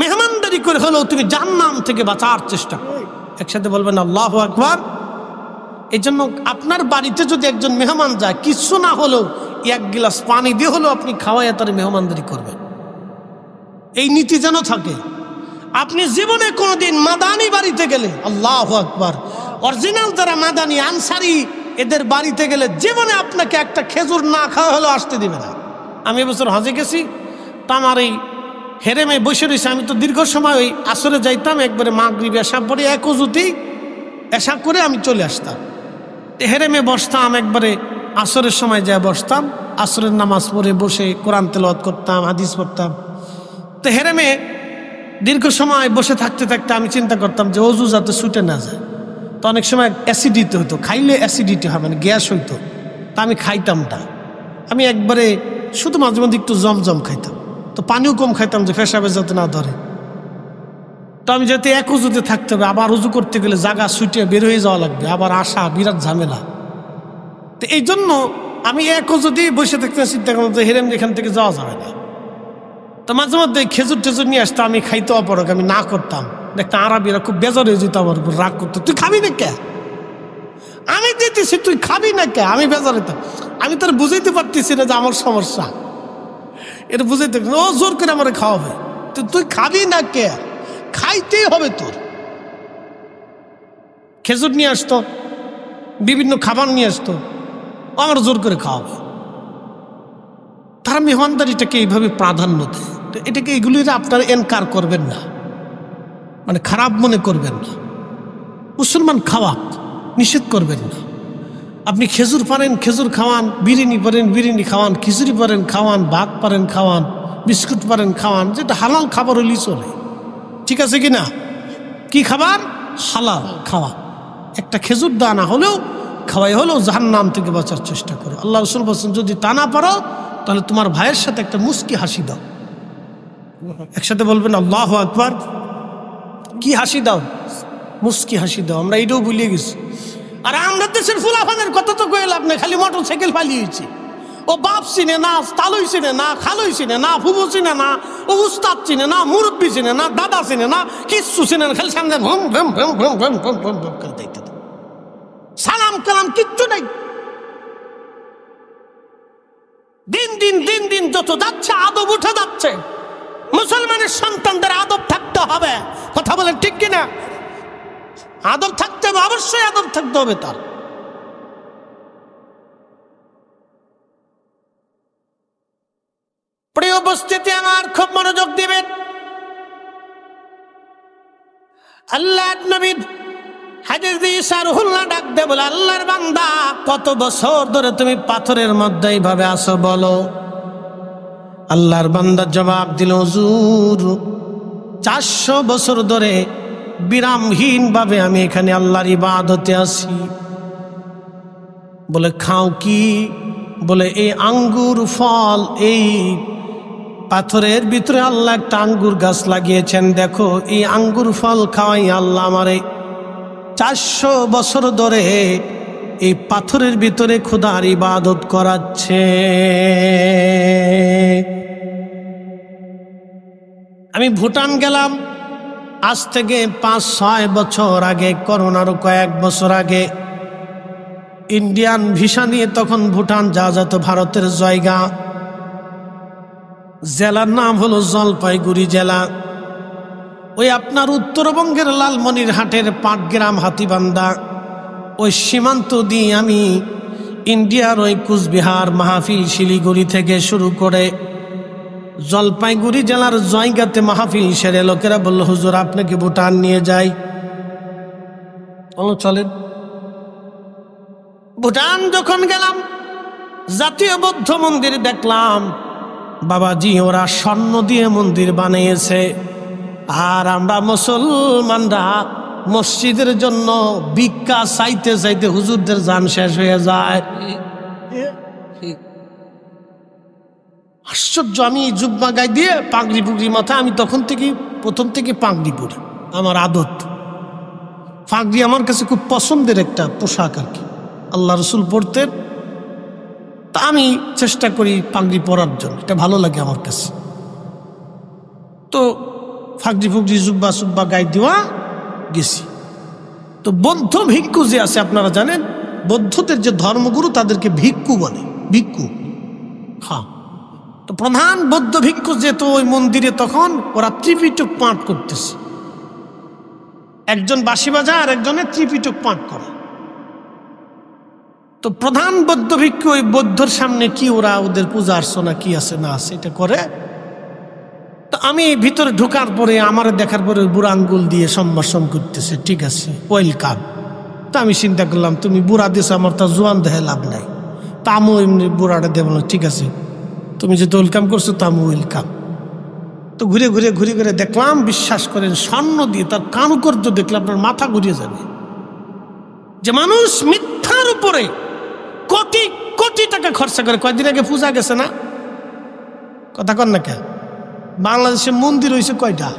মেহমানদারি করে হলেও তুমি জাহান্নাম থেকে বাঁচার চেষ্টা করো। একসাথে বলবেন আল্লাহু আকবার। এই জন্য আপনার বাড়িতে যদি একজন মেহমান যায়, কিছু না হলেও এক গ্লাস পানি দিয়ে হলেও আপনি খাওয়াইয়া তার মেহমানদারি করবেন। এই নীতি যেন থাকে। আপনি জীবনে কোনোদিন মাদানি বাড়িতে গেলে, আল্লাহু আকবার, অরিজিনাল যারা মাদানি আনসারি এদের বাড়িতে গেলে জীবনে আপনাকে একটা খেজুর না খাওয়া হলেও আসতে দিবে না। আমি এবছর হজে গেছি, তা আমার এই হেরেমে বসে রয়েছে। আমি তো দীর্ঘ সময় ওই আসরে যাইতাম, একবারে মাগরিব এশা পরে এক ওযুতেই এশা করে আমি চলে আসতাম। হেরেমে বসতাম, একবারে আসরের সময় যায় বসতাম, আসরের নামাজ পড়ে বসে কোরআন তেলাওয়াত করতাম, হাদিস পড়তাম। তো হেরেমে দীর্ঘ সময় বসে থাকতে থাকতে আমি চিন্তা করতাম যে অজু যাতে ছুটে না যায়। তো অনেক সময় অ্যাসিডিটি হতো, খাইলে অ্যাসিডিটি হবে, মানে গ্যাস হইতো। তা আমি খাইতাম না, আমি একবারে শুধু মাঝে মধ্যে একটু জমজম খাইতাম। তো পানিও কম খাইতাম যে পেশাবে যাতে না ধরে। তো আমি যাতে এক উজুতে থাকতে হবে, আবার উজু করতে গেলে জায়গা ছুটে বের হয়ে যাওয়া লাগবে, আবার আসা বিরাট ঝামেলা। তো এই জন্য আমি এক উজুতেই বসে থাকতে চিন্তা করতাম যে হেরেম এখান থেকে যাওয়া যাবে না। তো মাঝে মধ্যে খেজুর টেজুর নিয়ে আসতাম, আমি খাইতে অপরক, আমি না করতাম। দেখতাম আরবিরা খুব বেজার হয়ে যেত, আমার উপর রাগ করতো, তুই খাবি না কে? আমি দিতেছি তুই খাবি না কে? আমি বেজার হইতাম। আমি তোর বুঝাইতে পারতেছি না যে আমার সমস্যা, এটা বুঝাইতে, ও জোর করে আমার খাওয়াবে, তুই খাবি না কে? খাইতেই হবে তোর। খেজুর নিয়ে আসতো, বিভিন্ন খাবার নিয়ে আসতো, আমার জোর করে খাওয়াবে। তারা মেহমানদারিটাকে এইভাবে প্রাধান্য দেয়। তো এটাকে এগুলি আপনারা এনকার করবেন না, মানে খারাপ মনে করবেন না। মুসলমান খাওয়াক, নিষেধ করবেন না। আপনি খেজুর পারেন খেজুর খাওয়ান, বিরিয়ানি পারেন বিরিয়ানি খাওয়ান, খিচুড়ি পারেন খাওয়ান, ভাত পারেন খাওয়ান, বিস্কুট পারেন খাওয়ান, যেটা হালাল খাবার হলেই চলে। ঠিক আছে কি না? কি খাবার? হালাল খাওয়া। একটা খেজুর দানা হলেও খাওয়াই হলেও জাহান্নাম থেকে বাঁচার চেষ্টা করো। আল্লাহ রাসূল বলছেন, যদি তা না পারো তাহলে তোমার ভাইয়ের সাথে একটা মুস্কি হাসি দাও। একসাথে বলবেন আল্লাহু আকবার। কি হাসি দাও? মুস্কি হাসি দাও। আমরা এটাও ভুলিয়ে গেছি। আর আমরা দেশের ফুলাফানের কথা তো কইলে আপনি খালি মোটরসাইকেল পালিয়েছি। ও বাপ চিনে না, তালুই চিনে না, খালুই চিনে না, ফুবু চিনে না, ও উস্তাদ চিনে না, মুরব্বী চিনে না, দাদা চিনে না, কিচ্ছু চিনে না, খালি সামনে ভম ভম ভম ভম ভম ভম ভম ভম করে দেখতে, সালাম কালাম কিচ্ছু নেই। দিন দিন দিন দিন যত যাচ্ছে আদব উঠে যাচ্ছে। মুসলমানের সন্তানদের আদব থাকতে হবে। কথা বলেন ঠিক কিনা? আদব থাকতে হবে, অবশ্যই আদব থাকতে হবে তার। প্রিয় উপস্থিতি আমার, খুব মনোযোগ দিবেন। আল্লাহ নবী হাদিস দিয়ে সারহুল্লাহ ডাক দে বলে, আল্লাহর বান্দা কত বছর ধরে তুমি পাথরের মধ্যে এইভাবে আসো বলো? আল্লাহর বান্দা জবাব দিল, হুজুর 400 বছর ধরে বিরামহীন ভাবে আমি এখানে আল্লাহর ইবাদতে আছি। বলে খাও কি? বলে এই আঙ্গুর ফল, এই পাথরের ভিতরে আল্লাহ একটা আঙ্গুর গাছ লাগিয়েছেন, দেখো এই আঙ্গুর ফল খাওয়াই আল্লাহ আমারে 400 বছর ধরে এই পাথরের ভিতরে খোদার ইবাদত করাচ্ছে। আমি ভুটান গেলাম আজ থেকে 5-6 বছর আগে, করোনারও কয়েক বছর আগে। ইন্ডিয়ান ভিসা নিয়ে তখন ভুটান যাওয়া যেত, ভারতের জায়গা। জেলার নাম হলো জলপাইগুড়ি জেলা। ওই আপনার উত্তরবঙ্গের লালমনিরহাটের পাটগ্রাম, হাতিবান্ধা, ওই সীমান্ত দিয়ে আমি ইন্ডিয়ার ওই কুচবিহার, মাহফিল, শিলিগুড়ি থেকে শুরু করে জলপাইগুড়ি জেলার জায়গাতে মাহফিল সেরে লোকেরা বলল, হুজুর আপনাকে ভুটান নিয়ে যাই। চলেন। ভুটান যখন গেলাম, জাতীয় বৌদ্ধ মন্দির দেখলাম। বাবাজি, ওরা স্বর্ণ দিয়ে মন্দির বানিয়েছে, আর আমরা মুসলমানরা মসজিদের জন্য ভিক্ষা চাইতে চাইতে হুজুরদের জান শেষ হয়ে যায়। আশ্চর্য। আমি জুব্বা গায়ে দিয়ে পাগড়ি পুগড়ি মাথায়, আমি তখন থেকে প্রথম থেকে পাগড়ি পরি, আমার আদত। পাগড়ি আমার কাছে খুব পছন্দের একটা পোশাক আর কি, আল্লাহ রসুল পরতেন, তা আমি চেষ্টা করি পাগড়ি পরার জন্য, এটা ভালো লাগে আমার কাছে। তো পাগড়ি ফুগড়ি জুব্বা সুব্বা গায়ে দেওয়া গেছি। তো বৌদ্ধ ভিক্ষু যে আছে, আপনারা জানেন বৌদ্ধদের যে ধর্মগুরু তাদেরকে ভিক্ষু বলে, ভিক্ষু। হ্যাঁ, তো প্রধান বৌদ্ধ ভিক্ষু যেহেতু ওই মন্দিরে, তখন ওরা ত্রিপিটক পাঠ করতেছে। একজন বাঁশি বাজায় আর একজনে ত্রিপিটক পাঠ করে। তো প্রধান বৌদ্ধ ভিক্ষু ওই বৌদ্ধর সামনে কি ওরা ওদের পূজা অর্চনা কি আছে না আছে এটা করে। তো আমি ভিতরে ঢোকার পরে আমার দেখার পরে বুড়া আঙ্গুল দিয়ে সম্ভাষণ করতেছে, ঠিক আছে ওয়েলকাম। তো আমি চিন্তা করলাম, তুমি বুড়া দিছো, আমার তো জোয়ান দেহে লাভ নাই। তা আমি এমনি বুড়াটা দেব না, ঠিক আছে তুমি যেহেতু ওয়েলকাম করছো তো আমি ওয়েলকাম। তো ঘুরে ঘুরে ঘুরে ঘুরে দেখলাম, বিশ্বাস করেন স্বর্ণ দিয়ে তার কারুকার্য দেখলে আপনার মাথা ঘুরিয়ে যাবে। যে মানুষ মিথ্যার উপরে কোটি কোটি টাকা খরচা করে। কয়দিন আগে পূজা গেছে না, কথা কন না কেন? বাংলাদেশে মন্দির হয়েছে কয়টা?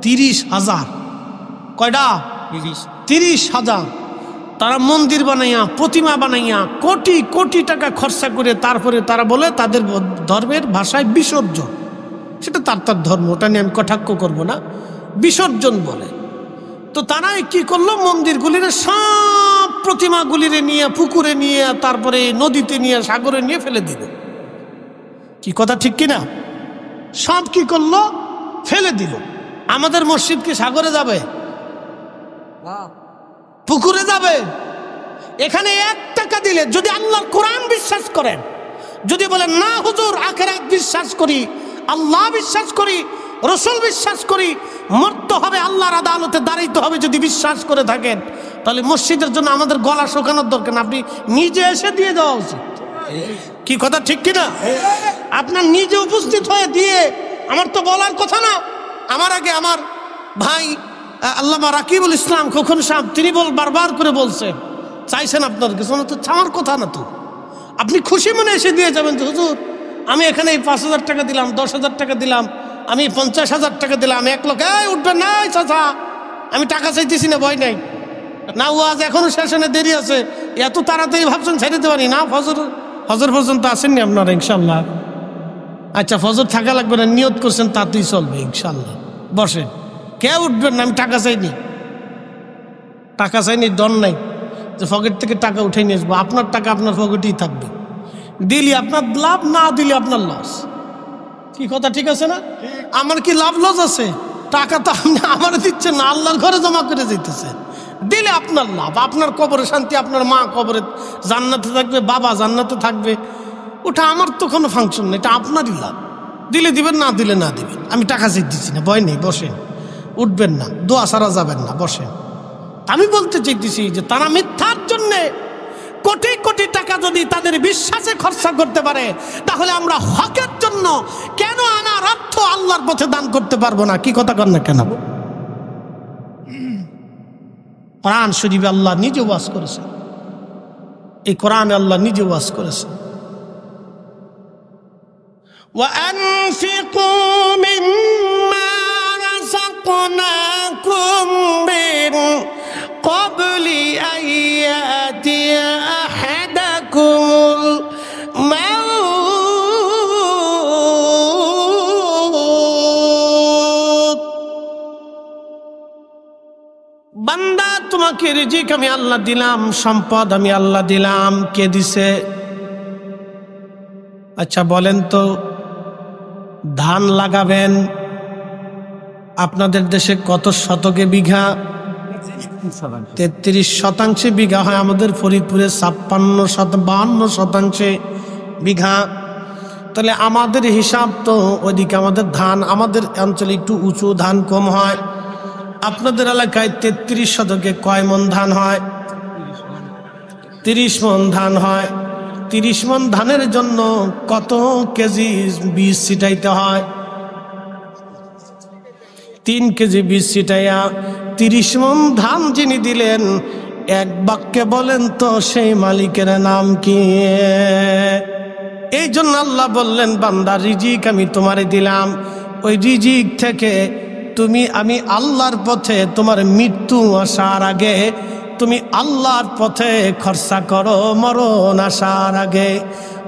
30,000। কয়টা? 30,000। তারা মন্দির বানাইয়া, প্রতিমা বানাইয়া কোটি কোটি টাকা খরচা করে তারপরে তারা বলে তাদের ধর্মের ভাষায় বিসর্জন। সেটা তার ধর্ম, ওটা নিয়ে আমি কটাক্ষ করবো না, বিসর্জন বলে। তো তারাই কি করলো, মন্দিরগুলিরে সব প্রতিমাগুলিরে নিয়ে পুকুরে নিয়ে, তারপরে নদীতে নিয়ে, সাগরে নিয়ে ফেলে দিল। কি কথা ঠিক কিনা? সব কি করলো, ফেলে দিল। আমাদের মসজিদ কি সাগরে যাবে? পুকুরে যাবে? এখানে 1 টাকা দিলে যদি আল্লাহর কোরআন বিশ্বাস করেন, যদি বলেন না হুজুর আখিরাত বিশ্বাস করি, আল্লাহ বিশ্বাস করি, রসুল বিশ্বাস করি, মরতে হবে, আল্লাহর আদালতে দাঁড়াইতে হবে, যদি বিশ্বাস করে থাকেন, তাহলে মসজিদের জন্য আমাদের গলা শুকানোর দরকার না, আপনি নিজে এসে দিয়ে দেওয়া উচিত। কি কথা ঠিক কিনা? আপনার নিজে উপস্থিত হয়ে দিয়ে, আমার তো বলার কথা না। আমার আগে আমার ভাই আল্লামা রাকিবুল ইসলাম খোকন সাহেব, তিনি বারবার করে বলছেন, চাইছেন আপনার কিছু না, তো চাওয়ার কথা না। তো আপনি খুশি মনে এসে দিয়ে যাবেন, তো হুজুর আমি এখানে 5,000 টাকা দিলাম, 10,000 টাকা দিলাম, আমি 50,000 টাকা দিলাম, 1 লক্ষ। উঠবেন না চাচা, আমি টাকা চাইতেছি না, ভয় নাই না, ও আজ এখনো শেষে দেরি আছে, এত তাড়াতাড়ি ভাবছেন ছেড়ে দেওয়ানি না, ফজর পর্যন্ত আসেননি আপনারা ইনশাল্লাহ। আচ্ছা ফজর থাকা লাগবে না, নিয়ত করছেন তাতেই চলবে ইনশাল্লাহ। বসেন, কে উঠবেন না, আমি টাকা চাইনি, টাকা চাইনি, ডন নাই যে পকেট থেকে টাকা উঠে নিয়ে আসবো। আপনার টাকা আপনার পকেটেই থাকবে, দিলি আপনার লাভ, না দিলে আপনার লস। কি কথা ঠিক আছে না? আমার কি লাভ লস আছে? টাকা তো আপনি আমার দিচ্ছেন না, আল্লাহর ঘরে জমা করে যেতেছে, দিলে আপনার লাভ, আপনার কবরে শান্তি, আপনার মা কবরে জান্নাতে থাকবে, বাবা জান্নাতে থাকবে, ওটা আমার তো কোনো ফাংশন নেই, এটা আপনারই লাভ। দিলে দিবেন, না দিলে না দিবেন, আমি টাকা চাইতেছি না, ভয় নেই, বসেন, উঠবেন না, দোয়া সারা যাবেন না, বসেন। আমি বলতে চাইতেছি যে তারা মিথ্যার জন্যে কোটি কোটি টাকা যদি তাদের বিশ্বাসে খরচা করতে পারে, তাহলে আমরা হকের জন্য কেন আমার অর্থ আল্লাহর পথে দান করতে পারবো না? কি কথা কন না কেন? কোরআন শরীফে আল্লাহ নিজে ওয়াজ করেছেন, এই কোরআনে আল্লাহ নিজে ওয়াজ করেছেন, وَأَنفِقُوا مِمَّا رَزَقْنَاكُمْ مِنْ قَبْلِ أَنْ يَأْتِيَ أَحَدَكُمُ الْمَوْتُ রিজিক আমি আল্লাহ দিলাম, সম্পদ আমি আল্লাহ দিলাম। কে দিছে? আচ্ছা বলেন তো, ধান লাগাবেন আপনাদের দেশে কত শতকে বিঘা? 33 বিঘা হয়। আমাদের ফরিদপুরে 52 শতাংশে বিঘা। তাহলে আমাদের হিসাব তো ওইদিকে আমাদের ধান, আমাদের অঞ্চলে একটু উঁচু, ধান কম হয়। আপনাদের এলাকায় 33 শতকে কয় মন ধান হয়? 30 মন ধান হয়। 30 মন ধানের জন্য কত কেজি বীজ ছিটাইতে হয়? 3 কেজি বীজ ছিটাইয়া 30 মন ধান যিনি দিলেন, এক বাক্যে বলেন তো সেই মালিকের নাম কি? এই জন্য আল্লাহ বললেন, বান্দা রিজিক আমি তোমারে দিলাম, ওই রিজিক থেকে আমি আল্লাহর পথে, তোমার মৃত্যু আসার আগে তুমি আল্লাহর পথে খরচা করো। মরণ আসার আগে,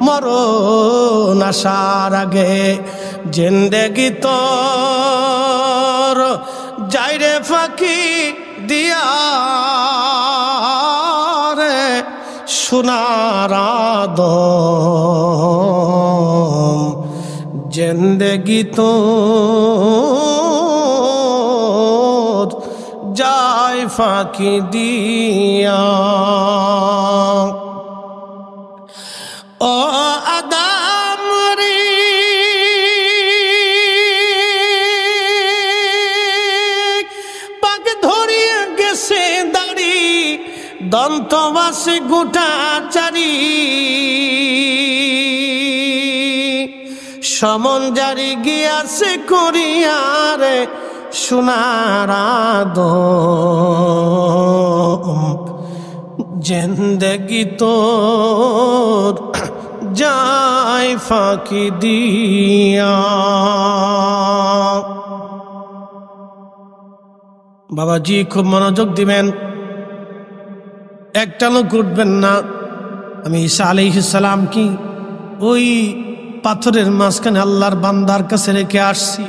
মরণ আসার আগে জিন্দেগি তোর যাইরে ফাঁকি দিয়া রে সোনার আদম, জিন্দেগি তোর যায় ফাঁকি দিয়া। ও আদম রে পাক ধরিয়া গেছে দাড়ি, দন্তবাসে গোটা চারি, সমন জারি গিয়াছে করিয়ারে সোনার আদম, জিন্দেগি তোর যায় ফাঁকি দিয়া। বাবাজি খুব মনোযোগ দিবেন, একটা লোক উঠবেন না। আমি ঈসা আলাইহিস সালাম কি ওই পাথরের মাঝখানে আল্লাহর বান্দার কাছে রেখে আসছি।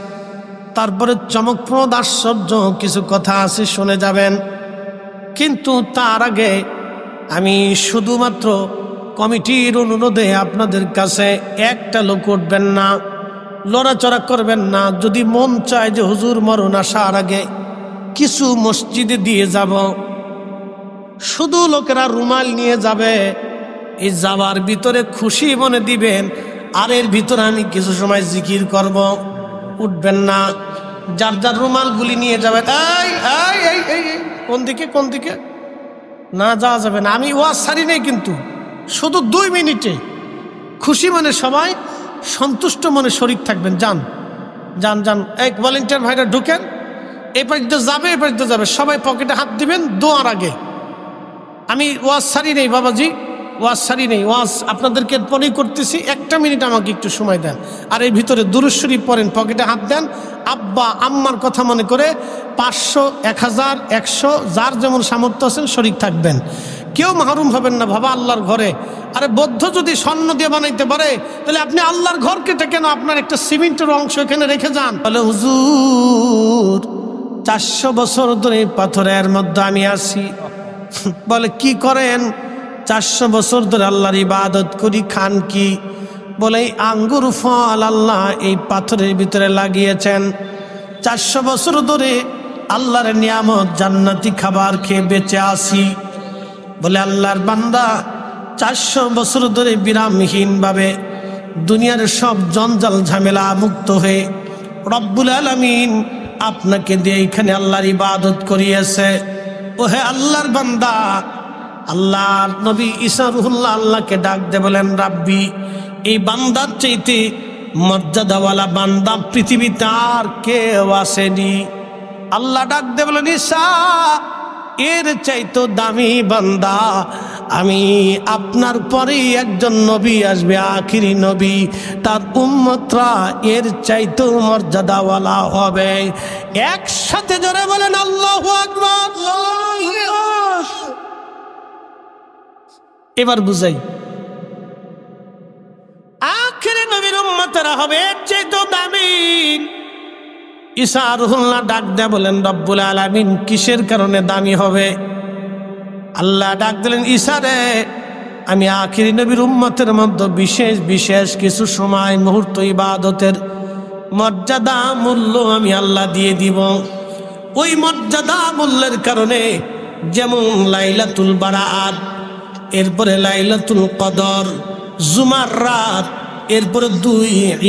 তারপরে চমকপ্রদ আশ্চর্য কিছু কথা আছে, শুনে যাবেন। কিন্তু তার আগে আমি শুধুমাত্র কমিটির অনুরোধে আপনাদের কাছে, একটা লোক উঠবেন না, লড়াচড়া করবেন না। যদি মন চায় যে হুজুর মরণ আসার আগে কিছু মসজিদে দিয়ে যাব, শুধু লোকেরা রুমাল নিয়ে যাবে, এই যাবার ভিতরে খুশি মনে দিবেন, আর এর ভিতরে আমি কিছু সময় জিকির করব। উঠবেন না, যার যার রুমালগুলি নিয়ে যাবেন। কোন দিকে কোন দিকে না যাওয়া যাবে না। আমি ওয়াজ ছাড়ি নেই, কিন্তু শুধু 2 মিনিটে খুশি মনে সবাই সন্তুষ্ট মনে শরীক থাকবেন। যান যান যান, এক ভলেন্টিয়ার ভাইরা ঢুকেন, এই পাশে যাবে, এই পাশে যাবে, সবাই পকেটে হাত দিবেন দোয়ার আগে। আমি ওয়াজ ছাড়ি নেই বাবাজি, ওয়াজ ছাড়ি নেই, ওয়াজ আপনাদেরকে পরেই করতেছি। 1 মিনিট আমাকে একটু সময় দেন। আর এই ভিতরে দুরূদ শরীফ পড়েন, পকেটে হাত দেন, আব্বা আম্মার কথা মনে করে 500, 1000, 100 যার যেমন সামর্থ্য আছেন শরীক থাকবেন। কেউ মাহরুম হবেন না বাবা আল্লাহর ঘরে। আরে বৌদ্ধ যদি স্বর্ণ দিয়ে বানাইতে পারে, তাহলে আপনি আল্লাহর ঘর কেটে কেন আপনার একটা সিমেন্টের অংশ এখানে রেখে যান? তাহলে হুজুর 400 বছর ধরে পাথরের মধ্যে আমি আছি। বলে কি করেন? 400 বছর ধরে আল্লাহর ইবাদত করি। খান কি? বলে আঙ্গুর ফল আল্লাহ এই পাথরের ভিতরে লাগিয়েছেন। 400 বছর ধরে আল্লাহর নিয়ামত জান্নাতি খাবার খেয়ে বেঁচে আসি। বলে আল্লাহর বান্দা 400 বছর ধরে বিরামহীন ভাবে দুনিয়ার সব জঞ্জাল ঝামেলা মুক্ত হয়ে রব্বুল আলামিন আপনাকে দিয়ে এখানে আল্লাহর ইবাদত করিয়েছে। ও হে আল্লাহর বান্দা, আল্লাহর নবী ঈসা রুহুল্লাহ আল্লাহকে ডাক দে, বলেন রাব্বি, এই বান্দার চাইতে মর্যাদাওয়ালা বান্দা পৃথিবীতে আর কেউ আসেনি। আল্লাহ ডাক দে বলেন ঈসা, এর চাইতো দামি বান্দা আমি আপনার পরেই একজন নবী আসবে, আখিরি নবী, তার উম্মতরা এর চাইতো মর্যাদাওয়ালা হবে। একসাথে জোরে বলেন আল্লাহু আকবার। এবার বুঝাই, আখিরি নবীর উম্মতরা হবে এর চাইতো দামি। ঈসা রুহুল্লাহ ডাক দেয়া বলেন রব্বুল আলামিন কিসের কারণে দামি হবে? আল্লাহ ডাক দিলেন, ঈসা রে, আমি আখিরি নবীর উম্মতের মধ্যে বিশেষ বিশেষ কিছু সময় মুহূর্ত ইবাদতের মর্যাদা মূল্য আমি আল্লাহ দিয়ে দিব। ওই মর্যাদা মূল্যের কারণে যেমন লাইলাতুল বারাত, এরপরে লাইলাতুল কদর, জুমার রাত, এরপরে 2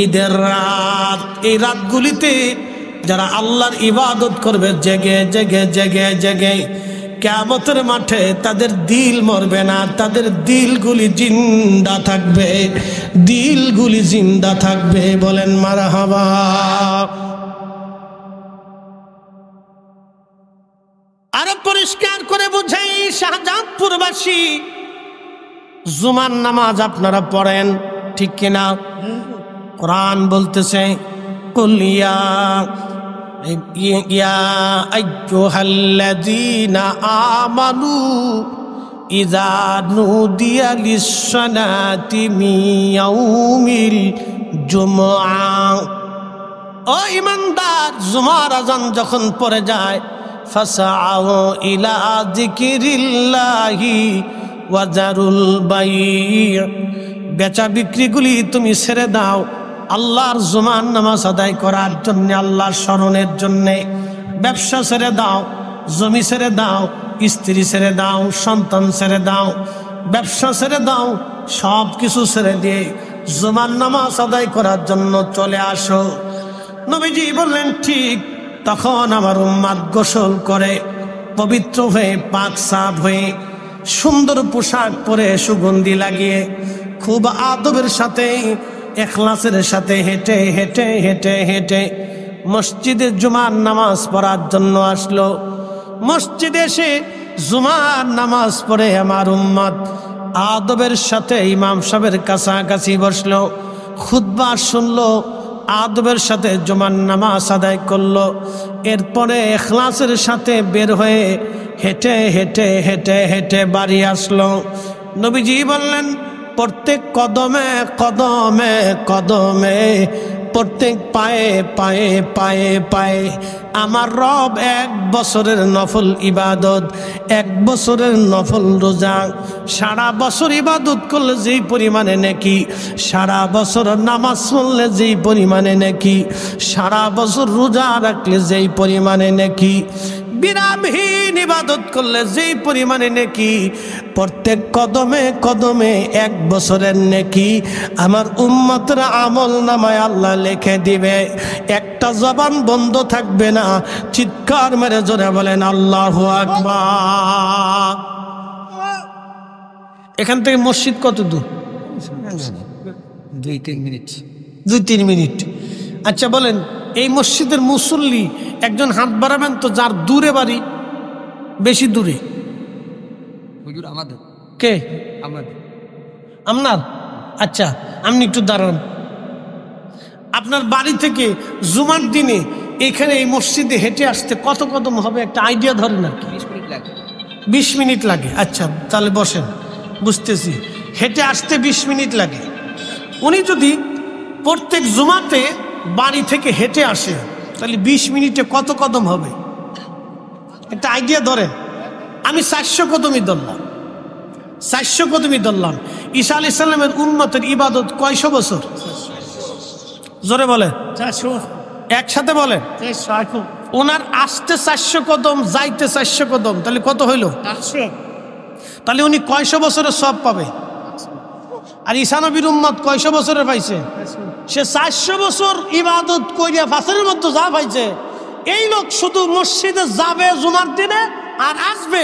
ঈদের রাত, এই রাতগুলিতে যারা আল্লাহর ইবাদত করবে জেগে জেগে জেগে জেগে, কিয়ামতের মাঠে তাদের দিল মরবে না, তাদের দিলগুলি জিন্দা থাকবে, দিলগুলি জিন্দা থাকবে। বলেন মারহাবা। আরো পরিষ্কার করে বুঝাই, শাহজাদপুরবাসী, জুমার নামাজ আপনারা পড়েন ঠিক কিনা? কোরআন বলতেছে, কুলিয়া ইয়া আইয়ুহাল্লাযীনা আমানু ইযা নুদিয়া লিস-সালাতি মিন ইয়াউমিল জুমআ। ও ঈমানদার, জুমার আযান যখন পড়ে যায়, ফাসআউ ইলা যিকিরিল্লাহি ওয়া যারুল বাই', বেচা বিক্রিগুলি তুমি ছেড়ে দাও আল্লাহর জুমার নামাজ আদায় করার জন্য, আল্লাহর স্মরণের জন্য। ব্যবসা ছেড়ে দাও, জমি ছেড়ে দাও, স্ত্রী ছেড়ে দাও, সন্তান ছেড়ে দাও, ব্যবসা ছেড়ে দাও, সব কিছু ছেড়ে দিয়ে জুমার নামাজ আদায় করার জন্য চলে আসো। নবীজি বললেন, ঠিক। তখন আমার উম্মত গোসল করে পবিত্র হয়ে পাক সাফ হয়ে সুন্দর পোশাক পরে সুগন্ধি লাগিয়ে খুব আদবের সাথে ইখলাসের সাথে হেঁটে হেঁটে হেঁটে হেঁটে মসজিদে জুমার নামাজ পড়ার জন্য আসলো। মসজিদে এসে জুমার নামাজ পড়ে আমার উম্মত আদবের সাথে ইমাম সাহেবের কাছাকাছি বসলো, খুতবা শুনলো, আদবের সাথে জুমার নামাজ আদায় করলো। এরপরে ইখলাসের সাথে বের হয়ে হেঁটে হেঁটে হেঁটে হেঁটে বাড়ি আসলো। নবীজি বললেন, প্রত্যেক কদমে কদমে কদমে, প্রত্যেক পায়ে পায়ে পায়ে পায়ে আমার রব 1 বছরের নফল ইবাদত, 1 বছরের নফল রোজা, সারা বছর ইবাদত করলে যেই পরিমাণে নেকি, সারা বছর নামাজ পড়লে যেই পরিমাণে নেকি, সারা বছর রোজা রাখলে যেই পরিমাণে নেকি, বিরামহীন ইবাদত করলে যেই পরিমাণে নেকি, প্রত্যেক কদমে কদমে 1 বছরের নেকি আমার উম্মতের আমল নামায় আল্লাহ লিখে দিবে। একটা জবান বন্ধ থাকবে না। চিৎকার মেরে জোরে বলেন আল্লাহু আকবার। এখান থেকে মসজিদ কত দূর? 2-3 মিনিট। 2-3 মিনিট। আচ্ছা বলেন, এই মসজিদের মুসল্লি একজন হাত বাড়াবেন তো যার দূরে বাড়ি, বেশি দূরে? হুজুর আমাদের। কে? আমাদের। আপনার? আচ্ছা, আপনি একটু দাঁড়ান। আপনার বাড়ি থেকে জুমার দিনে এখানে এই মসজিদে হেঁটে আসতে কত কদম হবে একটা আইডিয়া ধরেন আর কি? 20 মিনিট লাগে। 20 মিনিট লাগে। আচ্ছা তাহলে বসেন, বুঝতেছি। হেঁটে আসতে 20 মিনিট লাগে। উনি যদি প্রত্যেক জুমাতে বাড়ি থেকে হেঁটে আসে তাহলে 20 মিনিটে কত কদম হবে একটা আইডিয়া ধরেন। আমি 400 কদমই ধরলাম, 400 কদমই ধরলাম। ঈসা আলাইহিস সালামের উম্মতের ইবাদত কয়শো বছর? জোরে বলে 400। একসাথে বলে। ওনার আসতে 400 কদম, যাইতে 400 কদম, তাহলে কত হইল? 800। তাহলে উনি কয়শো বছরের সব পাবে? আর ঈসা নবীর উম্মত কয়শো বছরের পাইছে? সে 400 বছর ইবাদত করিয়া ফাসরের মধ্যে যা পাইছে, এই লোক শুধু মসজিদে যাবে জুমার দিনে আর আসবে,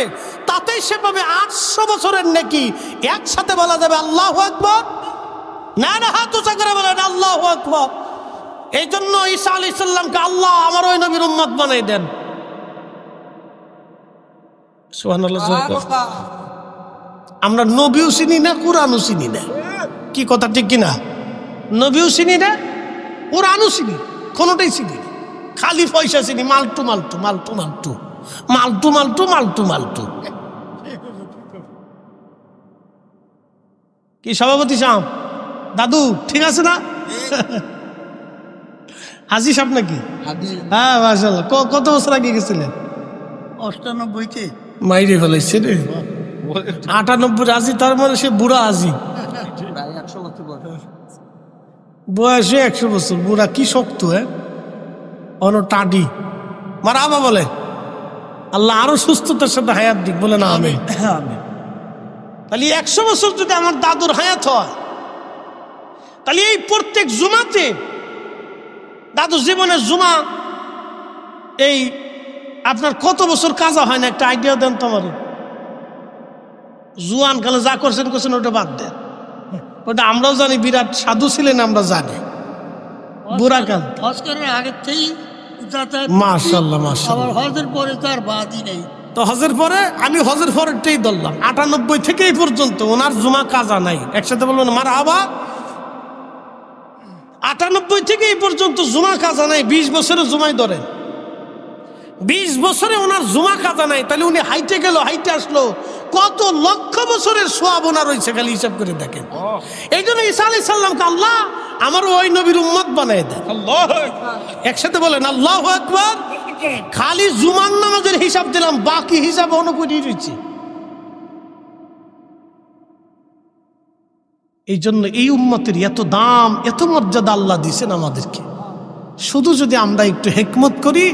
তাতেই সে পাবে 800 বছরের নেকি। একসাথে বলা যাবে আল্লাহু আকবার? না না, হাত উঁচা করে বলেন আল্লাহু আকবার। এই জন্য ঈসা আলাইহিস সালামকে আল্লাহ আমার ওই নবীর উম্মত বানাই দেন। সুবহানাল্লাহ। আমরা নবীও চিনি না, কোরআনও চিনি না। কি কথা ঠিক কিনা? নবীও চিনি না, কোরআনও চিনি, কোনোটাই চিনি না। খালি পয়সা চিনি, মালটু মালটু মালটু মালটু মালটু মালটু মালটু মালটু। কি সভাপতি সাহেব, দাদু ঠিক আছে না? হাজি সাহেব নাকি? হ্যাঁ মাশাআল্লাহ। কত বছর আগে গেছিলেন? 98-তে। মাইরে ফেলাইছে রে। 98 আজি, তার মানে সে বুড়া আজি, প্রায় 100 বছর বয়স। বয়সে 100 বছর, বুড়া কি শক্ত, টাডি মারাবা বলে। আল্লাহ আরো সুস্থতার সাথে হায়াত দিক, বলে না আমি। তাহলে 100 বছর যদি আমার দাদুর হায়াত হয়, তাহলে এই প্রত্যেক জুমাতে, দাদুর জীবনের জুমা এই আপনার কত বছর কাজা হয় না, একটা আইডিয়া দেন তো আমার। জুয়ান কালে যা করছেন ওটা বাদ দেন, ওটা আমরাও জানি বিরাট সাধু ছিলেন, আমরা জানি। বুড়া কাল হজের আগে থেকেই মাশাআল্লাহ মাশাআল্লাহ, হজের পরে তার বাদই নেই। তো হজের পরে আমি হজের পরেরটাই ধরলাম, 98 থেকে এই পর্যন্ত ওনার জুমা কাজা নাই। একসাথে বলবেন মার আবা। 98 থেকে এই পর্যন্ত জুমা কাজা নাই, 20 বছরের জুমাই ধরেন, 20 বছরে ওনার জুমা কাজা নাই। তাহলে উনি হাইটে গেল, হাইটে আসলো, কত লক্ষ বছরের সোয়াব ওনার রয়েছে, খালি হিসাব করে দেখেন। এই জন্য ঈসা আলাইহিস সালামকে আল্লাহ আমারও ওই নবীর উম্মত বানায় দেন। একসাথে বলেন আল্লাহু আকবার। খালি জুমার নামাজের হিসাব দিলাম, বাকি হিসাব অনুকূল রয়েছে। এই জন্য এই উম্মতের এত দাম, এত মর্যাদা আল্লাহ দিয়েছেন আমাদেরকে। শুধু যদি আমরা একটু হিকমত করি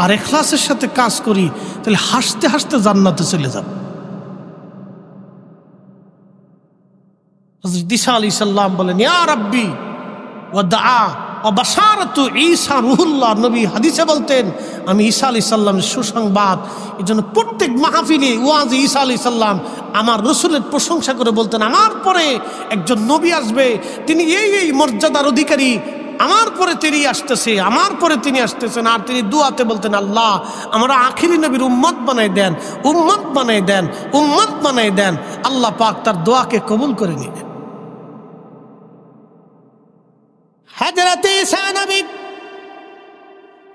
আর ইখলাসের সাথে কাজ করি, তাহলে হাসতে হাসতে জান্নাতে চলে যাব। হযরত ঈসা আলাইহিস সালাম বলেন, ইয়া রাব্বি ওয়া দাআ ওয়া বাশারাতু ঈসা রূহুল্লাহ। নবী হাদিসে বলতেন, আমি ঈসা আলাইহিস সালামের সুসংবাদ। এই জন্য প্রত্যেক মাহফিলে ওয়াজে ঈসা আলাইহিস সালাম আমার রসুলের প্রশংসা করে বলতেন, আমার পরে একজন নবী আসবে, তিনি এই মর্যাদার অধিকারী, আমার পরে তিনি আসতেছে, আমার পরে তিনি আসতেছেন। আর তিনি দুয়াতে বলতেন, আল্লাহ আমরা আখিরি নবীর উম্মত বানাই দেন, উম্মত বানাই দেন, উম্মত বানাই দেন। আল্লাহ পাক তার দোয়াকে কবুল করে নিলেন। হযরত ঈসা নবী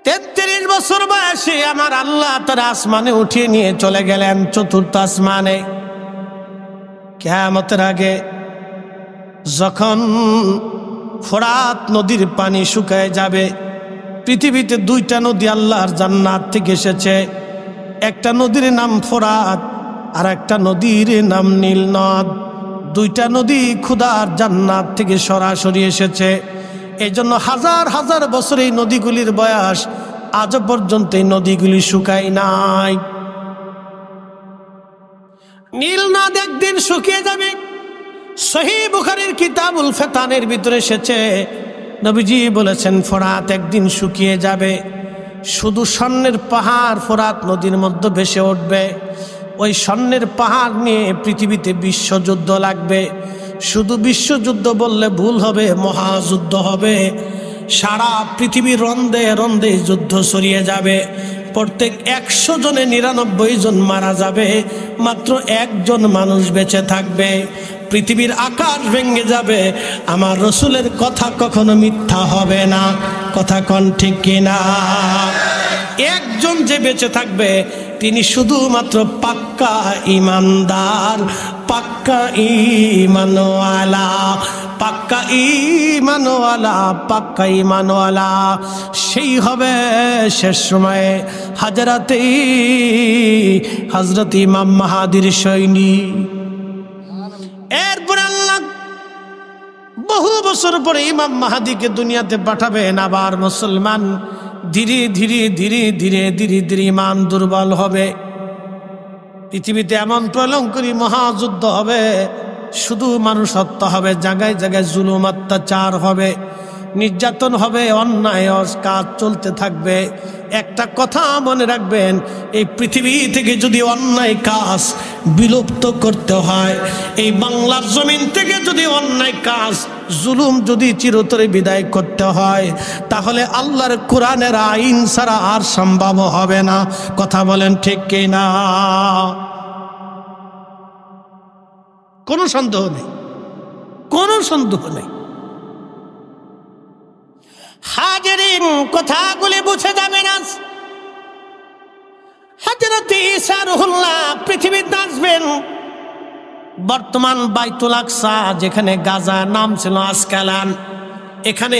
33 বছর বয়সে আমার আল্লাহ তার আসমানে উঠিয়ে নিয়ে চলে গেলেন, চতুর্থ আসমানে। কিয়ামতের আগে যখন ফোরাত নদীর পানি শুকায় যাবে, পৃথিবীতে 2টা নদী আল্লাহর জান্নাত থেকে এসেছে। একটা নদীর নাম ফোরাত, আর একটা নদীর নাম নীল নদ। 2টা নদী খোদার জান্নাত থেকে সরাসরি এসেছে। এই জন্য হাজার হাজার বছর এই নদীগুলির বয়স, আজ পর্যন্ত এই নদীগুলি শুকায় নাই। নীল নদ একদিন শুকিয়ে যাবে। সহিহ বুখারীর কিতাবুল ফিতানের ভিতরে এসেছে, নবীজি বলেছেন ফোরাত একদিন শুকিয়ে যাবে, শুধু স্বর্ণের পাহাড় ফোরাত নদীর মধ্যে ভেসে উঠবে। ওই স্বর্ণের পাহাড় নিয়ে পৃথিবীতে বিশ্বযুদ্ধ লাগবে। শুধু বিশ্বযুদ্ধ বললে ভুল হবে, মহাযুদ্ধ হবে। সারা পৃথিবীর রন্ধে রন্ধে যুদ্ধ ছড়িয়ে যাবে। প্রত্যেক 100 জনে 99 জন মারা যাবে, মাত্র 1 জন মানুষ বেঁচে থাকবে। পৃথিবীর আকাশ ভেঙে যাবে। আমার রসুলের কথা কখনো মিথ্যা হবে না, কথা কোন ঠিক কিনা? একজন যে বেঁচে থাকবে তিনি শুধুমাত্র পাক্কা ইমানদার, পাক্কা ঈমানওয়ালা, পাক্কা ঈমানওয়ালা, পাক্কা ঈমানওয়ালা। সেই হবে শেষ সময়ে হযরত ইমাম মাহাদির সৈনিক। এরপর আল্লাহ বহু বছর পরে ইমাম মাহাদিকে দুনিয়াতে পাঠাবেন। আবার মুসলমান ধীরে ধীরে ধীরে ধীরে ধীরে ধীরে ইমান দুর্বল হবে। পৃথিবীতে এমন প্রলঙ্করী মহাযুদ্ধ হবে, শুধু মানুষ হত্যা হবে, জায়গায় জায়গায় জুলুম অত্যাচার হবে, নির্যাতন হবে, অন্যায় কাজ চলতে থাকবে। একটা কথা মনে রাখবেন, এই পৃথিবী থেকে যদি অন্যায় কাজ বিলুপ্ত করতে হয়, এই বাংলার জমিন থেকে যদি অন্যায় কাজ জুলুম যদি চিরতরে বিদায় করতে হয়, তাহলে আল্লাহর কোরআনের আইন ছাড়া আর সম্ভব হবে না। কথা বলেন ঠিক কি না? কোনো সন্দেহ নেই, কোনো সন্দেহ নেই। হাজিরিন, কথাগুলি বুঝে যাবেন। আজ হযরত ঈসা রূহুল্লাহ পৃথিবীতে আসবেন। বর্তমান বাইতুল আকসা, যেখানে গাজা নাম ছিল আসকালান, এখানে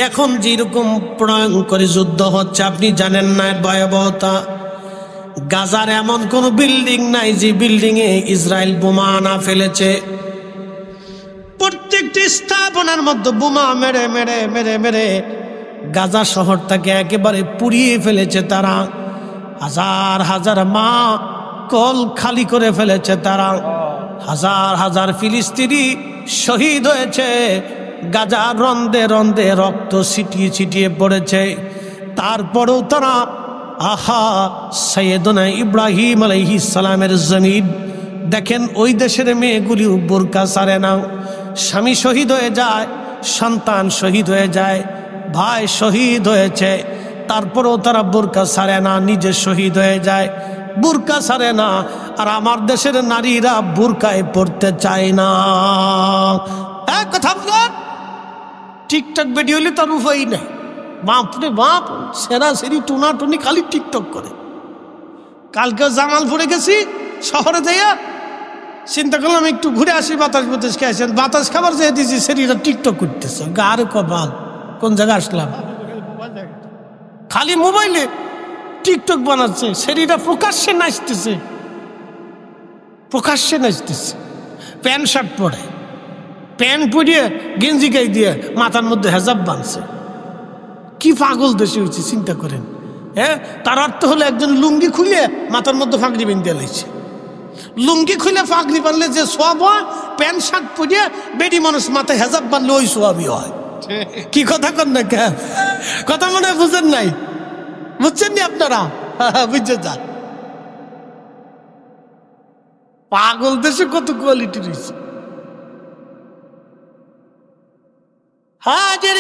এখন যেরকম ভয়ঙ্কর যুদ্ধ হচ্ছে আপনি জানেন না, ভয়াবহতা। গাজার এমন কোন বিল্ডিং নাই যে বিল্ডিং এ ইসরায়েল বোমা না ফেলেছে। প্রত্যেকটি স্থাপনার মধ্যে বোমা মেরে মেরে মেরে মেরে গাজা শহরটাকে একেবারে পুড়িয়ে ফেলেছে তারা। হাজার হাজার মা কল খালি করে ফেলেছে তারা। হাজার হাজার ফিলিস্তিনি শহীদ হয়েছে। গাজার রন্দে রন্দে রক্ত ছিটিয়ে ছিটিয়ে পড়েছে। তারপরেও তারা আহা সৈয়দনা ইব্রাহিম আলাইহিস সালামের জমিন দেখেন, ওই দেশের মেয়েগুলি বোরকা ছাড়ে না। স্বামী শহীদ হয়ে যায়, সন্তান শহীদ হয়ে যায়, ভাই শহীদ হয়েছে, তারপরেও তারা বোরকা ছাড়ে না, নিজে শহীদ হয়ে যায়, বোরকা ছাড়ে না। আর আমার দেশের নারীরা বোরকায় পড়তে চায় না। এক কথা বলেন, টিকটক ভিডিও হলে তার উপায় নেই। বাপরে বাপ, সেরা সেরি টুনা টুনি খালি টিকটক করে। কালকে জামালপুরে গেছি শহরে যাইয়া চিন্তা করলাম একটু ঘুরে আসি, বাতাস বাতাস খেয়েছেন। বাতাস খাবার যেয়ে দিয়েছি, সেরিরা টিকটক করতেছে। গারে কপাল, কোন জায়গায় আসলাম? খালি মোবাইলে টিকটক বানাচ্ছে, সেরিরা প্রকাশ্যে নাচতেছে, প্রকাশ্যে নাচতেছে। প্যান্ট শার্ট পরে, প্যান্ট পরিয়ে গেঞ্জি গাই দিয়ে মাথার মধ্যে হেজাব বাঁধছে। কি পাগল দেশে হয়েছে চিন্তা করেন। হ্যাঁ, তার অর্থ হলো একজন লুঙ্গি খুলে মাথার মধ্যে ফাঁকড়ি বেঁধে লাইছে। লুঙ্গি খুলে ফাঁকড়ি বাঁধলে যে সোয়াব হয়, প্যান্ট শার্ট পরিয়ে বেডি মানুষ মাথায় হেজাব বাঁধলে ওই সোয়াবই হয়। কি কথা কন না, কে কথা মনে হয় বুঝেন নাই? বুঝছেন নি আপনারা? বুঝছে যান, পাগল দেশে কত কোয়ালিটি রয়েছে। হাজির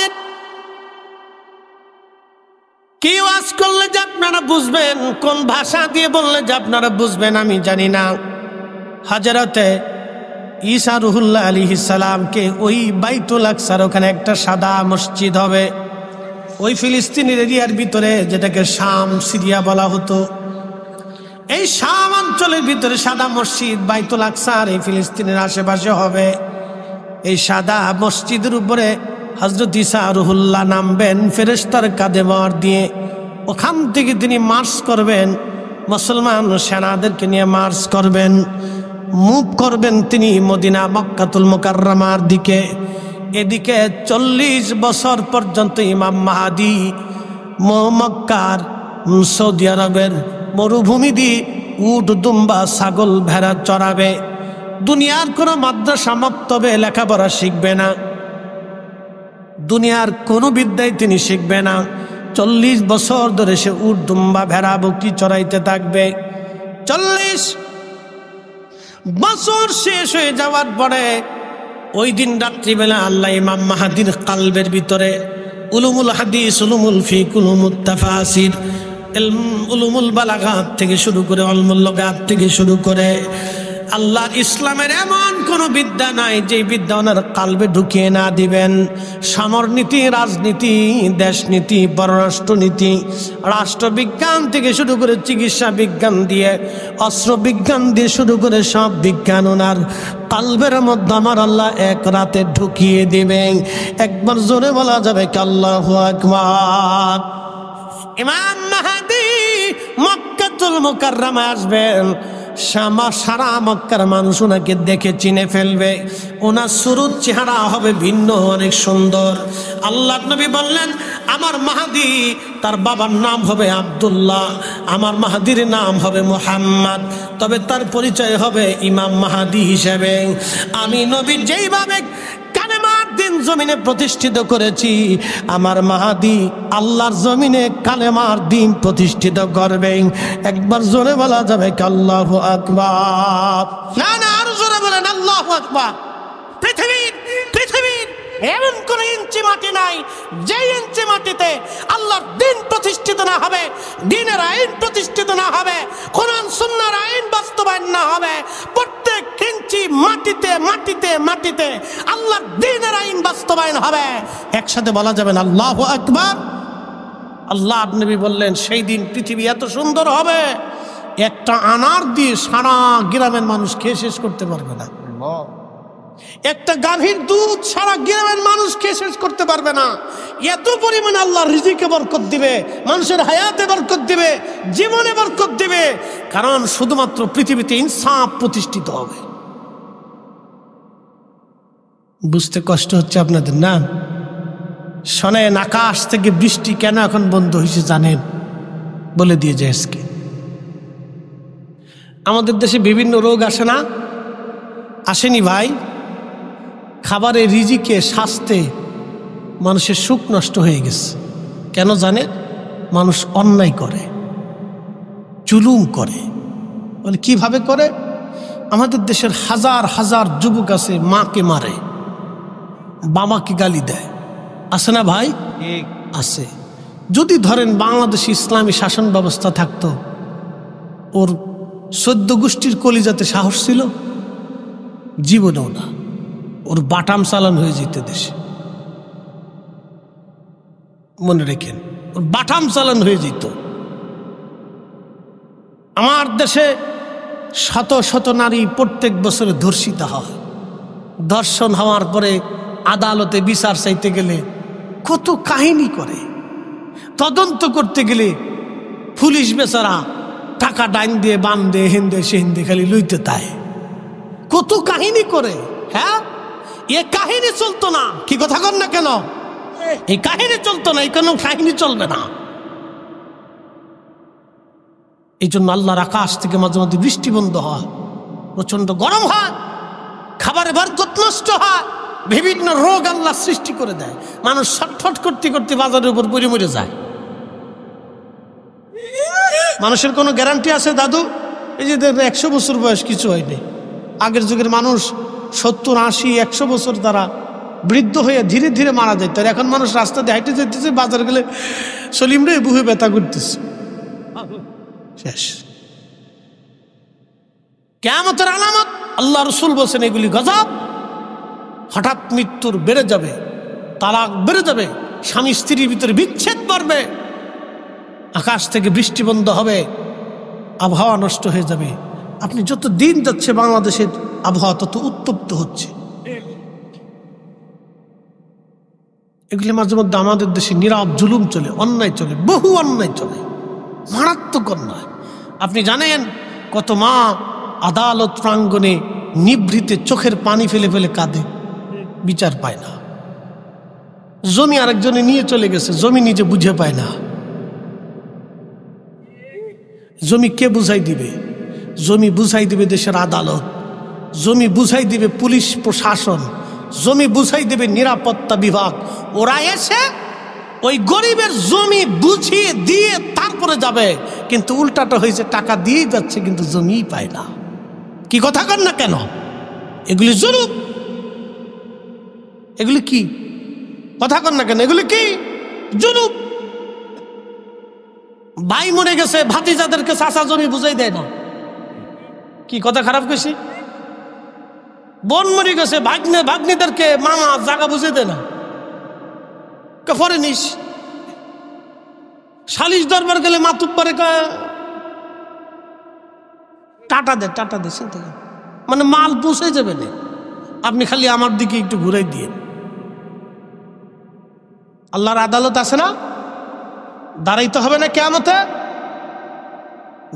কি ওয়াজ করলে যে আপনারা বুঝবেন, কোন ভাষা দিয়ে বললে যে আপনারা বুঝবেন আমি জানি না। হযরতে ঈসা রুহুল্লাহ আলাইহিস সালামকে ওই বাইতুল আকসার ওখানে একটা সাদা মসজিদ হবে, ওই ফিলিস্তিনের এরিয়ার ভিতরে, যেটাকে শাম সিরিয়া বলা হতো। এই শাম অঞ্চলের ভিতরে সাদা মসজিদ বাইতুল আকসার এই ফিলিস্তিনের আশেপাশে হবে। এই সাদা মসজিদের উপরে হযরত ঈসা রুহুল্লাহ নামবেন ফেরেশতার কাঁধে ভর দিয়ে। ওখান থেকে তিনি মার্চ করবেন, মুসলমান সেনাদেরকে নিয়ে মার্চ করবেন, মুভ করবেন তিনি মদিনা মক্কাতুল মুকাররমার দিকে। এদিকে 40 বছর পর্যন্ত ইমাম মাহাদি মক্কার সৌদি আরবের মরুভূমি দিয়ে উট দুম্বা ছাগল ভেড়া চড়াবে। দুনিয়ার কোনো মাদ্রাসা মক্তবে লেখাপড়া শিখবে না, দুনিয়ার কোনো বিদ্যায় তিনি শিখবে না। 40 বছর ধরে সে উট দুম্বা ভেড়া বকরি চড়াইতে থাকবে। 40 বছর শেষ হয়ে যাওয়ার পরে ওই দিন রাত্রিবেলা আল্লাহ ইমাম মাহাদির কালবের ভিতরে উলুমুল হাদিস, উলুমুল ফিক, উলুমুত তাফাসির, উলুমুল বালাগাত থেকে শুরু করে উলুমুল লুগাত থেকে শুরু করে আল্লাহর ইসলামের এমন কোন বিদ্যা নাই যে বিদ্যা ওনার কালবে ঢুকিয়ে না দিবেন। সমরনীতি, রাজনীতি, দেশনীতি, পররাষ্ট্রনীতি, রাষ্ট্রবিজ্ঞান থেকে শুরু করে চিকিৎসা বিজ্ঞান দিয়ে, অস্ত্র বিজ্ঞান দিয়ে শুরু করে সব বিজ্ঞান ওনার কালবের মধ্যে আমার আল্লাহ এক রাতে ঢুকিয়ে দিবেন। একবার জোরে বলা যাবে কি আল্লাহু আকবার। ইমাম মাহদী মক্কাতুল মুকাররমা আসবেন। সারা মক্কার মানুষ ওনাকে দেখে চিনে ফেলবে। ওনার সুরত চেহারা হবে ভিন্ন, অনেক সুন্দর। আল্লাহ নবী বললেন আমার মাহাদি, তার বাবার নাম হবে আব্দুল্লাহ, আমার মাহাদির নাম হবে মুহাম্মদ, তবে তার পরিচয় হবে ইমাম মাহাদি হিসেবে। আমি নবী যেইভাবে কালেমার দিন জমিনে প্রতিষ্ঠিত করেছি, আমার মাহাদি আল্লাহর জমিনে কালেমার দিন প্রতিষ্ঠিত করবেন। একবার জোরে বলা যাবে কি আল্লাহু আকবার? না না, আরো জোরে বলেন আল্লাহু আকবার। পৃথিবীর এমন কোন ইঞ্চি মাটি নাই যে ইঞ্চি মাটিতে আল্লাহর দিন প্রতিষ্ঠিত না হবে, দিনের আইন প্রতিষ্ঠিত না হবে, কোরআন সুন্নাহর আইন বাস্তবায়ন না হবে। প্রত্যেক ইঞ্চি মাটিতে মাটিতে মাটিতে আল্লাহর দিনের আইন বাস্তবায়ন হবে। একসাথে বলা যাবে না আল্লাহু আকবার। আল্লাহ নবী বললেন সেই দিন পৃথিবী এত সুন্দর হবে, একটা আনার দিয়ে সারা গ্রামের মানুষ খেয়ে শেষ করতে পারবে না। একটা গাভীর দুধ সারা গ্রামের মানুষ খেয়ে শেষ করতে পারবে না। এত পরিমাণে আল্লাহ রিজিকে বরকত দিবে, মানুষের হায়াতে বরকত দিবে, জীবনে বরকত দিবে, কারণ শুধুমাত্র পৃথিবীতে ইনসাফ প্রতিষ্ঠিত হবে। বুঝতে কষ্ট হচ্ছে আপনাদের না? শোনেন, আকাশ থেকে বৃষ্টি কেন এখন বন্ধ হয়েছে জানেন? বলে দিয়ে যায় আজকে। আমাদের দেশে বিভিন্ন রোগ আসে না? আসেনি ভাই? খাবারে, রিজিকে, স্বাস্থ্যে মানুষের সুখ নষ্ট হয়ে গেছে। কেন জানে? মানুষ অন্যায় করে, জুলুম করে। বলে কিভাবে করে? আমাদের দেশের হাজার হাজার যুবক আছে মাকে মারে, বাবাকে গালি দেয়, আছে না ভাই? আছে। যদি ধরেন বাংলাদেশে ইসলামী শাসন ব্যবস্থা থাকতো, ওর 14 গোষ্ঠীর কলিজাতে সাহস ছিল? জীবনেও না। ওর বাটাম চালান হয়ে যেত দেশে, মনে রেখেন, ওর বাটাম চালান হয়ে যেত। আমার দেশে শত শত নারী প্রত্যেক বছরে ধর্ষিতা হয়। ধর্ষণ হওয়ার পরে আদালতে বিচার চাইতে গেলে কত কাহিনী করে, তদন্ত করতে গেলে পুলিশ বেচারা টাকা ডাইন দিয়ে বান দিয়ে হেন্দে সে হিন্দে খালি লইতে তাই, কত কাহিনী করে। হ্যাঁ, এ কাহিনী চলতো না। কি কথা কন না কেন? এই কাহিনী চলতো না, এই কোনো কাহিনী চলবে না। এই জন্য আল্লাহর আকাশ থেকে মাঝে মাঝে বৃষ্টি বন্ধ হয়, প্রচন্ড গরম হয়, খাবারে বরকত নষ্ট হয়, বিভিন্ন রোগ আল্লাহ সৃষ্টি করে দেয়। মানুষ ছটফট করতে করতে বাজারের উপর পড়ে মরে যায়। মানুষের কোনো গ্যারান্টি আছে দাদু? এই যে 100 বছর বয়স কিছু হয়নি। আগের যুগের মানুষ 70, 80, 100 বছর তারা বৃদ্ধ হয়ে ধীরে ধীরে মারা যেত। আর এখন মানুষ রাস্তা দিয়ে হাইটে যেতেছে, বাজার গেলে সলিম রে বুহে ব্যথা করতেছে, শেষ। কিয়ামতের আলামত আল্লাহ রসুল বলছেন এগুলি গজব। হঠাৎ মৃত্যুর বেড়ে যাবে, তালাক বেড়ে যাবে, স্বামী স্ত্রীর ভিতরে বিচ্ছেদ বাড়বে, আকাশ থেকে বৃষ্টি বন্ধ হবে, আবহাওয়া নষ্ট হয়ে যাবে। আপনি যত দিন যাচ্ছে বাংলাদেশের আবহাওয়া তত উত্তপ্ত হচ্ছে। এগুলি মাঝে মধ্যে আমাদের দেশে নীরব জুলুম চলে, অন্যায় চলে, বহু অন্যায় চলে, মারাত্মক অন্যায়। আপনি জানেন কত মা আদালত প্রাঙ্গণে নিভৃতে চোখের পানি ফেলে ফেলে কাঁদে, বিচার পায় না। জমি আরেকজনে নিয়ে চলে গেছে, জমি নিজে বুঝে পায় না। জমি কে বুঝাই দিবে? জমি বুঝাই দিবে দেশের আদালত, জমি বুঝাই দিবে পুলিশ প্রশাসন, জমি বুঝাই দেবে নিরাপত্তা বিভাগ। ওরা এসে ওই গরিবের জমি বুঝিয়ে দিয়ে তারপরে যাবে, কিন্তু উল্টাটা হয়েছে, টাকা দিয়েই যাচ্ছে কিন্তু জমিই পায় না। কি কথা কন না কেন? এগুলি জুলুম। এগুলি কি কথা কন না কেন? এগুলি কি জুলুম। ভাই মরে গেছে, ভাতিজাদেরকে চাচা জমি বুঝাই দেয় না। কি কথা খারাপ কইছি? বোন মরে গেছে, ভাগ্নিদেরকে মামা জায়গা বুঝে দেয় না। পরে নিস সালিশ দরবার গেলে মাতুব্বারে টাটা দে চিন্তা করেন, মানে মাল পৌঁছে যাবে না, আপনি খালি আমার দিকে একটু ঘুরাই দিয়ে। আল্লাহর আদালত আছে না? দাঁড়াইতে হবে না কিয়ামতে?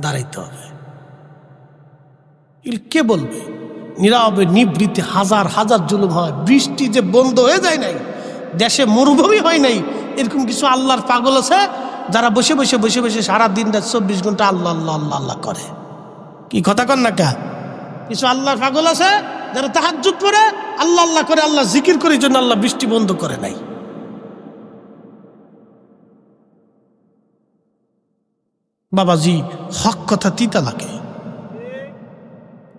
দাঁড়াইতে হবে। কে বলবে? নীরবে নিভৃতে হাজার হাজার জুলুম হয়। বৃষ্টি যে বন্ধ হয়ে যায় নাই, দেশে মরুভূমি হয় নাই, এরকম কিছু আল্লাহর পাগল আছে যারা বসে বসে বসে বসে সারা দিন রাত 24 ঘন্টা আল্লাহ আল্লাহ আল্লাহ আল্লাহ করে। কি কথা কন না কা? কিছু আল্লাহর পাগল আছে যারা তাহাজ্জুদ পড়ে আল্লাহ আল্লাহ করে, আল্লাহ জিকির করে, জন্য আল্লাহ বৃষ্টি বন্ধ করে নাই। বাবাজি, হক কথা তিতা লাগে।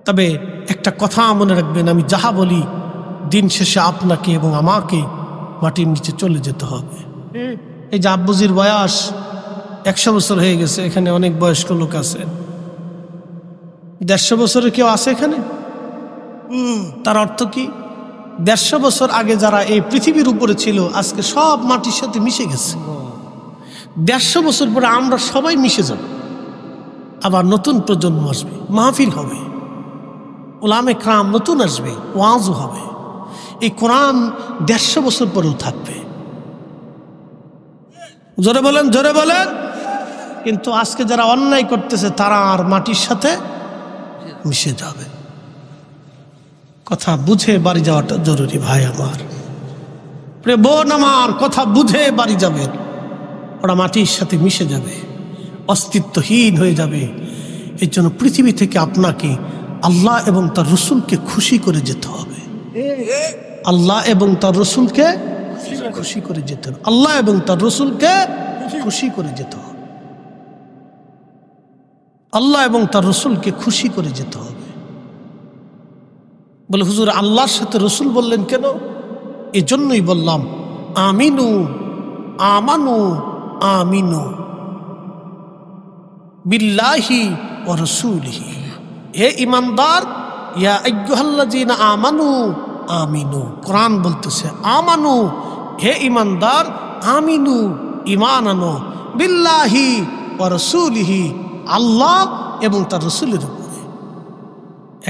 তবে একটা কথা মনে রাখবেন, আমি যাহা বলি দিন শেষে আপনাকে এবং আমাকে মাটির নিচে চলে যেতে হবে। এই যে আব্বুজির বয়স 100 বছর হয়ে গেছে, এখানে অনেক বয়স্ক লোক আছে। 150 বছরের কেউ আছে এখানে? তার অর্থ কি? 150 বছর আগে যারা এই পৃথিবীর উপরে ছিল আজকে সব মাটির সাথে মিশে গেছে। 150 বছর পরে আমরা সবাই মিশে যাব, আবার নতুন প্রজন্ম আসবে, মাহফিল হবে, উলামে কেরাম নতুন আসবে, ওয়াজও হবে। এই কোরআন 150 বছর পরেও থাকবে। জোরে বলেন, জোরে বলেন। কিন্তু আজকে যারা অন্যায় করতেছে তারা আর মাটির সাথে মিশে যাবে। কথা বুঝে বাড়ি যাওয়াটা জরুরি ভাই আমার, প্রিয় বোন আমার, কথা বুঝে বাড়ি যাবে। ওরা মাটির সাথে মিশে যাবে, অস্তিত্বহীন হয়ে যাবে। এর জন্য পৃথিবী থেকে আপনাকে আল্লাহ এবং তার রসুলকে খুশি করে যেতে হবে। আল্লাহ এবং তার রসুলকে খুশি করে যেতে হবে। আল্লাহ এবং তার রসুলকে খুশি করে যেতে হবে। আল্লাহ এবং তার রসুলকে খুশি করে যেতে হবে। বলে হুজুর আল্লাহর সাথে রসুল বললেন কেন? এজন্যই বললাম আমিনু আমানু আমিনু বিল্লাহি ওয়া রাসূলিহি। হে ঈমানদার, ইয়া আইয়ুহাল্লাযীনা আমানু আমিনু। কোরআন বলতেছে আমানু, হে ঈমানদার আমিনু, ঈমান আনো, বিল্লাহি ওয়া রাসূলিহি, আল্লাহ এবং তার রাসূলের উপরে।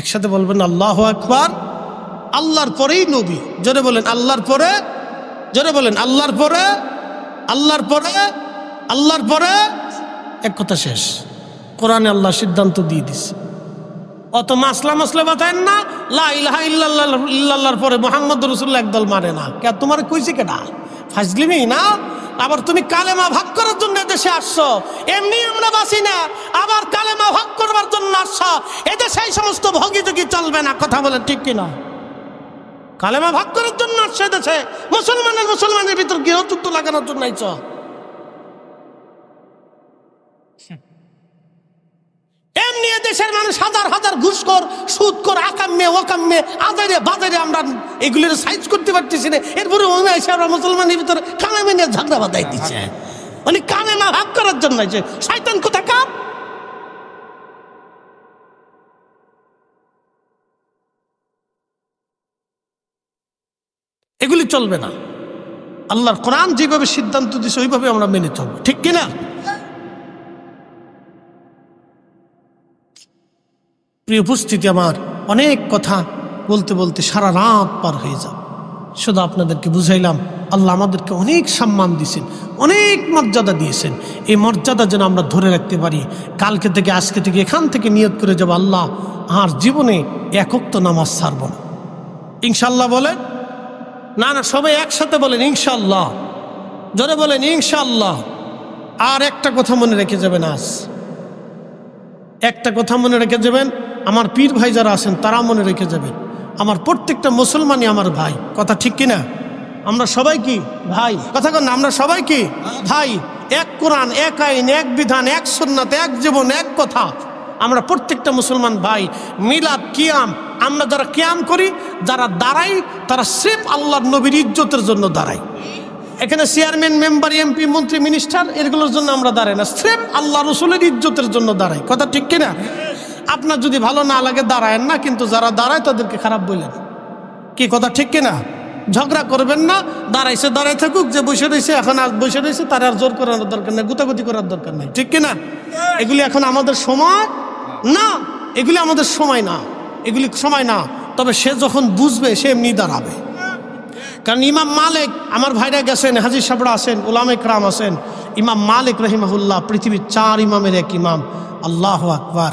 একসাথে বলবেন আল্লাহু আকবার। আল্লাহর পরেই নবী। জোরে বলেন আল্লাহর পরে, জোরে বলেন আল্লাহর পরে, আল্লাহর পরে, আল্লাহর পরে। এক কথা শেষ। কোরআনে আল্লাহ সিদ্ধান্ত দিয়ে দিছে। অত মাসলা মাসলা বাতায়েন না। লা ইলাহা ইল্লাল্লাহর পরে মুহাম্মদুর রাসূলুল্লাহ একদল মানে না। কে তোমার কইছে কেডা? ফাজলিমি না। আবার তুমি কালেমা ভাগ করার জন্য দেশে আসছো। এমনি আমরা বাসি না, আবার কালেমা ভাগ করবার জন্য আসছো। এদেশে এই সমস্ত ভোগীযোগী চলবে না। কথা বলেন ঠিক কিনা? কালেমা ভাগ করার জন্য আসছে দেশে, মুসলমানের ভিতর গৃহযুদ্ধ লাগানোর জন্য আইছ। এমনি দেশের মানুষ হাজার হাজার ঘুষখোর, সুদখোর, আকাম্মে ওয়াকাম্মে, আদারে বাজারে আমরা এগুলির সাইজ করতে পারতেছি না। এরপরে মনে হয় আমরা মুসলমানের ভিতরে কালেমা নিয়ে ঝগড়া বাঁধাই দিচ্ছে। মানে কালেমা ভাগ করার জন্য আইছে। শয়তান কোথাকার। এগুলি চলবে না। আল্লাহর কোরআন যেভাবে সিদ্ধান্ত দিছে ওইভাবে আমরা মেনে চলবো, ঠিক কিনা? প্রিয় উপস্থিতি আমার, অনেক কথা বলতে বলতে সারা রাত পার হয়ে যাবে। শুধু আপনাদেরকে বুঝাইলাম আল্লাহ আমাদেরকে অনেক সম্মান দিয়েছেন, অনেক মর্যাদা দিয়েছেন। এই মর্যাদা যেন আমরা ধরে রাখতে পারি। কালকে থেকে, আজকে থেকে এখান থেকে নিয়ত করে যাব, আল্লাহ আর জীবনে একক তো নামাজ ছাড়ব না। ইনশাল্লাহ বলেন না, না সবাই একসাথে বলেন ইনশাল্লাহ। জোরে বলেন ইনশাল্লাহ। আর একটা কথা মনে রেখে যাবেন, আজ একটা কথা মনে রেখে যাবেন, আমার পীর ভাই যারা আছেন তারা মনে রেখে যাবেন, আমার প্রত্যেকটা মুসলমানই আমার ভাই। কথা ঠিক কিনা? আমরা সবাই কি ভাই? কথা কন না, আমরা সবাই কি ভাই? এক কোরআন, এক আইন, এক বিধান, এক সুন্নাত, এক জীবন, এক কথা। আমরা প্রত্যেকটা মুসলমান ভাই। মিলাদ, কিয়াম, আমরা যারা কিয়াম করি, যারা দাঁড়াই, তারা স্রেফ আল্লাহর নবীর ইজ্জতের জন্য দাঁড়াই। এখানে চেয়ারম্যান, মেম্বার, এমপি, মন্ত্রী, মিনিস্টার এগুলোর জন্য আমরা দাঁড়াই না, স্রেফ আল্লাহ রসুলের ইজ্জতের জন্য দাঁড়াই। কথা ঠিক কিনা? আপনার যদি ভালো না লাগে দাঁড়ায়েন না, কিন্তু যারা দাঁড়ায় তাদেরকে খারাপ বললেন। কি কথা ঠিক কিনা? ঝগড়া করবেন না। দাঁড়াইছে দাঁড়াই থাকুক, যে বসে রয়েছে এখন আর বসে রয়েছে তার আর জোর করানোর দরকার নেই, গুতাগুতি করার দরকার নেই, ঠিক কিনা? এগুলি এখন আমাদের সময় না, এগুলি আমাদের সময় না, এগুলি সময় না। তবে সে যখন বুঝবে সে এমনি দাঁড়াবে। কারণ ইমাম মালিক, আমার ভাইরা গেছেন, হাজির সাহেবরা আছেন, উলামা ইকরাম আছেন। ইমাম মালিক রহিমাহুল্লাহ পৃথিবীর 4 ইমামের এক ইমাম। আল্লাহু আকবার।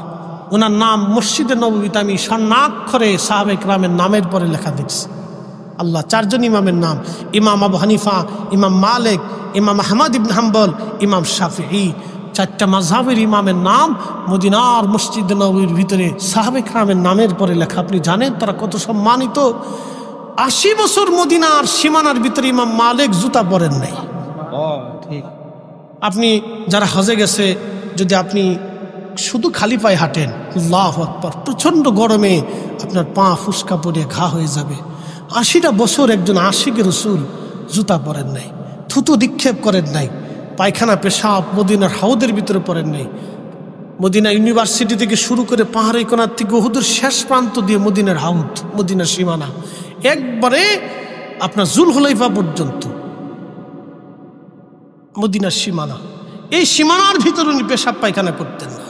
ওনার নাম মসজিদে নববীতে আমি স্বর্ণাক্ষরে সাহাবা ইকরামের নামের পরে লেখা দেখছি। আল্লাহ, 4 জন ইমামের নাম, ইমাম আবু হানিফা, ইমাম মালিক, ইমাম আহমদ ইবনে হাম্বল, ইমাম শাফিঈ। 4টা মাযহাবের ইমামের নাম মদিনার মসজিদে নববীর ভিতরে সাহাবা ইকরামের নামের পরে লেখা। আপনি জানেন তারা কত সম্মানিত? 80 বছর মদিনার সীমানার ভিতরে ইমাম মালিক জুতা পরেন নাই। ঠিক। আপনি যারা হজে গেছে, যদি আপনি শুধু খালি পায়ে হাঁটেন, আল্লাহু আকবার, প্রচণ্ড গরমে আপনার পা ফুসকা পড়ে ঘা হয়ে যাবে। 80টা বছর একজন আশিকে রসুল জুতা পরেন নাই, থুতু নিক্ষেপ করেন নাই, পায়খানা পেশাব মদিনার হাউদের ভিতরে পরেন নাই। মদিনা ইউনিভার্সিটি থেকে শুরু করে পাহাড়ি কোনার থেকে উহুদের শেষ প্রান্ত দিয়ে মদিনার হাউদ, মদিনার সীমানা, একবারে আপনার জুলহুলাইফা পর্যন্ত মদিনার সীমানা। এই সীমানার ভিতরে উনি পেশাব পায়খানা করতেন না।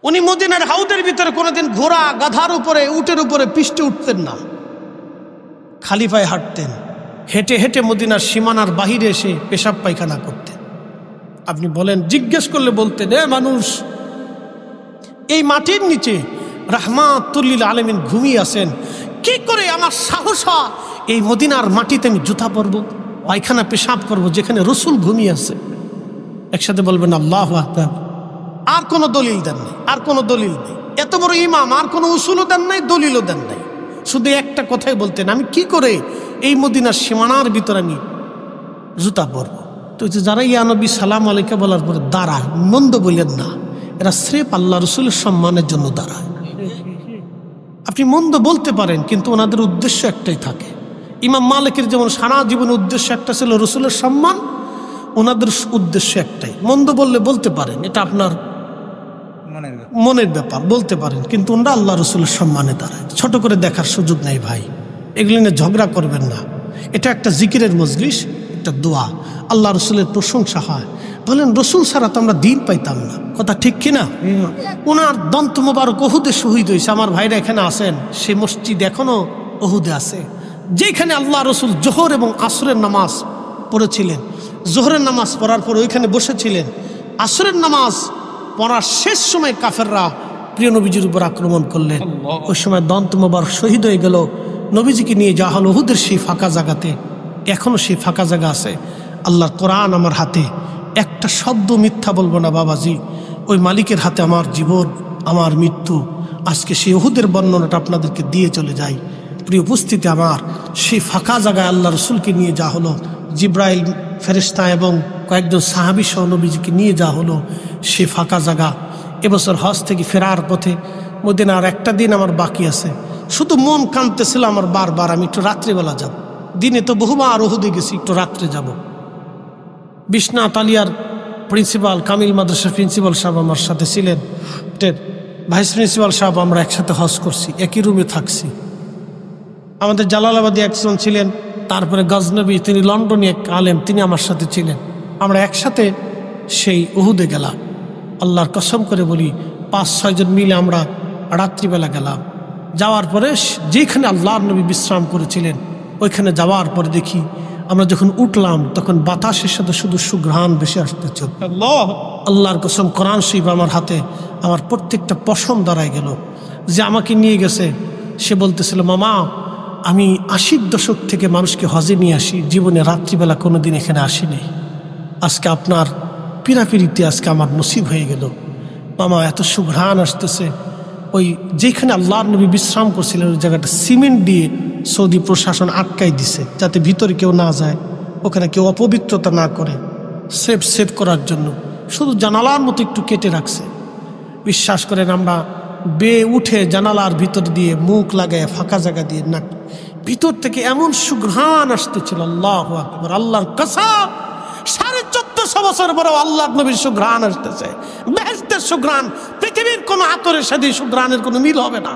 উনি মদিনার হাউদের ভিতরে কোনোদিন ঘোড়া গাধার উপরে উটের উপরে পিষ্টে উঠতেন না, খালি পায়ে হাঁটতেন, হেঁটে হেঁটে মদিনার সীমানার বাহিরে এসে পেশাব পায়খানা করতেন। আপনি বলেন, জিজ্ঞেস করলে বলতেন, মানুষ এই মাটির নিচে রাহমাতুল্লিল আলামিন ঘুমিয়ে আছেন, কি করে আমার সাহস হয় এই মদিনার মাটিতে আমি জুতা পরবো, পায়খানা পেশাব করব যেখানে রসুল ঘুমিয়ে আছে? একসাথে বলবেন আল্লাহু আকবার। আর কোনো দলিল দেন নাই, আর কোনো দলিল নেই। এত বড় ইমাম, আর কোনো উসুলও দেন নাই, দলিলও দেন নাই। শুধু একটা কথাই বলতেন, আমি কি করে এই মদিনার সীমানার ভিতরে আমি জুতা পরবো? তো যারা ইয়া নবী সালাম আলাইকা বলার পরে দাঁড়ায়, মন্দ বললেন না, এরা স্রেফ আল্লাহ রসুলের সম্মানের জন্য দাঁড়ায়। আপনি মন্দ বলতে পারেন, কিন্তু ওনাদের উদ্দেশ্য একটাই থাকে। ইমাম মালিকের যেমন সারা জীবনের উদ্দেশ্য একটা ছিল রসুলের সম্মান, ওনাদের উদ্দেশ্য একটাই। মন্দ বললে বলতে পারেন, এটা আপনার মনের ব্যাপার, বলতে পারেন, কিন্তু ওনারা আল্লাহ রসুলের সম্মানে দাঁড়ায়। ছোট করে দেখার সুযোগ নেই ভাই, এগুলি নিয়ে ঝগড়া করবেন না। এটা একটা জিকিরের মজলিস, একটা দোয়া, আল্লাহ রসুলের প্রশংসা হয়। বলেন, রসুল ছাড়া তো আমরা দিন পাইতাম না, কথা ঠিক কিনা? ওনার দন্ত মোবারক ওহুদে শহীদ হয়েছে। আমার ভাইরা এখানে আছেন, সেই মসজিদ এখনো ওহুদে আছে, যেখানে আল্লাহ রসুল জোহর এবং আসরের নামাজ পড়েছিলেন। জোহরের নামাজ পড়ার পর ওইখানে বসেছিলেন। আসরের নামাজ পড়ার শেষ সময় কাফেররা প্রিয় নবীজির উপর আক্রমণ করলেন। ওই সময় দন্ত মোবারক শহীদ হয়ে গেল। নবীজিকে নিয়ে যাওয়া হলো ওহুদের সেই ফাঁকা জায়গাতে। এখনো সেই ফাঁকা জায়গা আছে। আল্লাহর কোরআন আমার হাতে, একটা শব্দ মিথ্যা বলবো না বাবাজি। ওই মালিকের হাতে আমার জীবন, আমার মৃত্যু। আজকে সেই ওহুদের বর্ণনাটা আপনাদেরকে দিয়ে চলে যাই। প্রিয় উপস্থিতি আমার, সেই ফাঁকা জায়গায় আল্লাহ রসুলকে নিয়ে যাওয়া হলো। জিব্রাইল ফেরেশতা এবং কয়েকজন সাহাবী সহ নবীজিকে নিয়ে যাওয়া হলো সে ফাঁকা জায়গা। এবছর হজ থেকে ফেরার পথে মদিনার একটা দিন আমার বাকি আছে। শুধু মন কাঁদতেছিল আমার বারবার, আমি একটু রাত্রিবেলা যাব। দিনে তো বহুবার ওহুদে গেছি, একটু রাত্রে যাব। বিশ্বনাথ আলিয়ার প্রিন্সিপাল, কামিল মাদ্রাসার প্রিন্সিপাল সাহেব আমার সাথে ছিলেন, ভাইস প্রিন্সিপাল সাহেব, আমরা একসাথে হজ করছি, একই রুমে থাকছি। আমাদের জালালাবাদী একজন ছিলেন, তারপরে গজনবী, তিনি লন্ডনে এক আলেম, তিনি আমার সাথে ছিলেন। আমরা একসাথে সেই উহুদে গেলাম। আল্লাহর কসম করে বলি, 5-6 জন মিলে আমরা রাত্রিবেলা গেলাম। যাওয়ার পরে যেখানে আল্লাহর নবী বিশ্রাম করেছিলেন, ওইখানে যাওয়ার পরে দেখি আমরা যখন উঠলাম তখন বাতাসের সাথে শুধু সুঘ্রাণ ভেসে আসতেছে। আল্লাহর কসম, কোরআন শরীফ আমার হাতে, আমার প্রত্যেকটা পশম দাঁড়ায় গেল। যে আমাকে নিয়ে গেছে সে বলতেছিল, মামা আমি 80 দশক থেকে মানুষকে হজে নিয়ে আসি, জীবনে রাত্রিবেলা কোনোদিন এখানে আসিনি। আজকে আপনার পিরাপিরিতে আজকে আমার নসিব হয়ে গেল। মামা এত সুঘ্রাণ আসতেছে। ওই যেখানে আল্লাহর নবী বিশ্রাম করছিলেন ওই জায়গাটা সিমেন্ট দিয়ে সৌদি প্রশাসন আটকাই দিছে, যাতে ভিতরে কেউ না যায়, ওখানে কেউ অপবিত্রতা না করে, সেভ করার জন্য শুধু জানালার মতো একটু কেটে রাখছে। বিশ্বাস করেন, আমরা বেয়ে উঠে জানালার ভিতর দিয়ে মুখ লাগায় ফাঁকা জায়গা দিয়ে নাক, ভিতর থেকে এমন সুঘ্রাণ আসতেছিল, আল্লাহু আকবার, আল্লাহর কসম, 1450 বছর পরেও আল্লাহর নবীর সুঘ্রাণ আসতেছে। বেহেশতের সুঘ্রাণ, পৃথিবীর কোন আতরের সাথে সুঘ্রাণের কোনো মিল হবে না।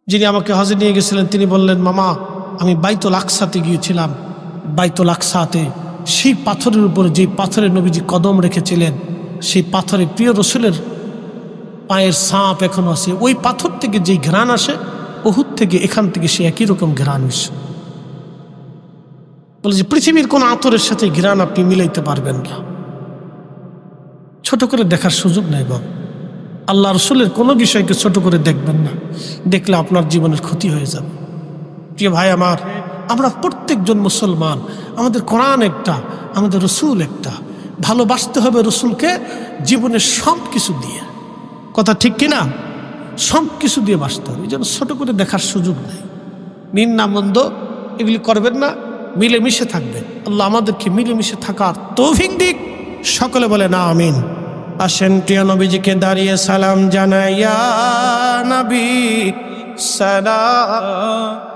যিনি আমাকে হজে নিয়ে গেছিলেন তিনি বললেন, মামা আমি বাইতুল আকসাতে গিয়েছিলাম। বাইতুল আকসাতে সেই পাথরের উপরে, যে পাথরে নবীজি কদম রেখেছিলেন, সেই পাথরে প্রিয় রসুলের পায়ের ছাপ এখনো আছে। ওই পাথর থেকে যেই ঘ্রাণ আসে, উহুদ থেকে এখান থেকে সে একই রকম ঘ্রাণ আসে। বলে যে পৃথিবীর কোন আতরের সাথে ঘ্রাণ আপনি মিলাইতে পারবেন না। ছোট করে দেখার সুযোগ নেই বাবা। আল্লাহ রসুলের কোনো বিষয়কে ছোট করে দেখবেন না, দেখলে আপনার জীবনের ক্ষতি হয়ে যাবে। প্রিয় ভাই আমার, আমরা প্রত্যেকজন মুসলমান, আমাদের কোরআন একটা, আমাদের রসুল একটা। ভালোবাসতে হবে রসুলকে জীবনের সব কিছু দিয়ে, কথা ঠিক কিনা? সব কিছু দিয়ে বাসতে হবে। এই জন্য ছোট করে দেখার সুযোগ নেই। নিন্দা মন্দ এগুলি করবেন না, মিলেমিশে থাকবেন। আল্লাহ আমাদেরকে মিলেমিশে থাকার তৌফিক দিক। সকলে বলে না আমিন। আসেন প্রিয় নবীজিকে দাঁড়িয়ে সালাম জানাইয়া, নবী সালাম।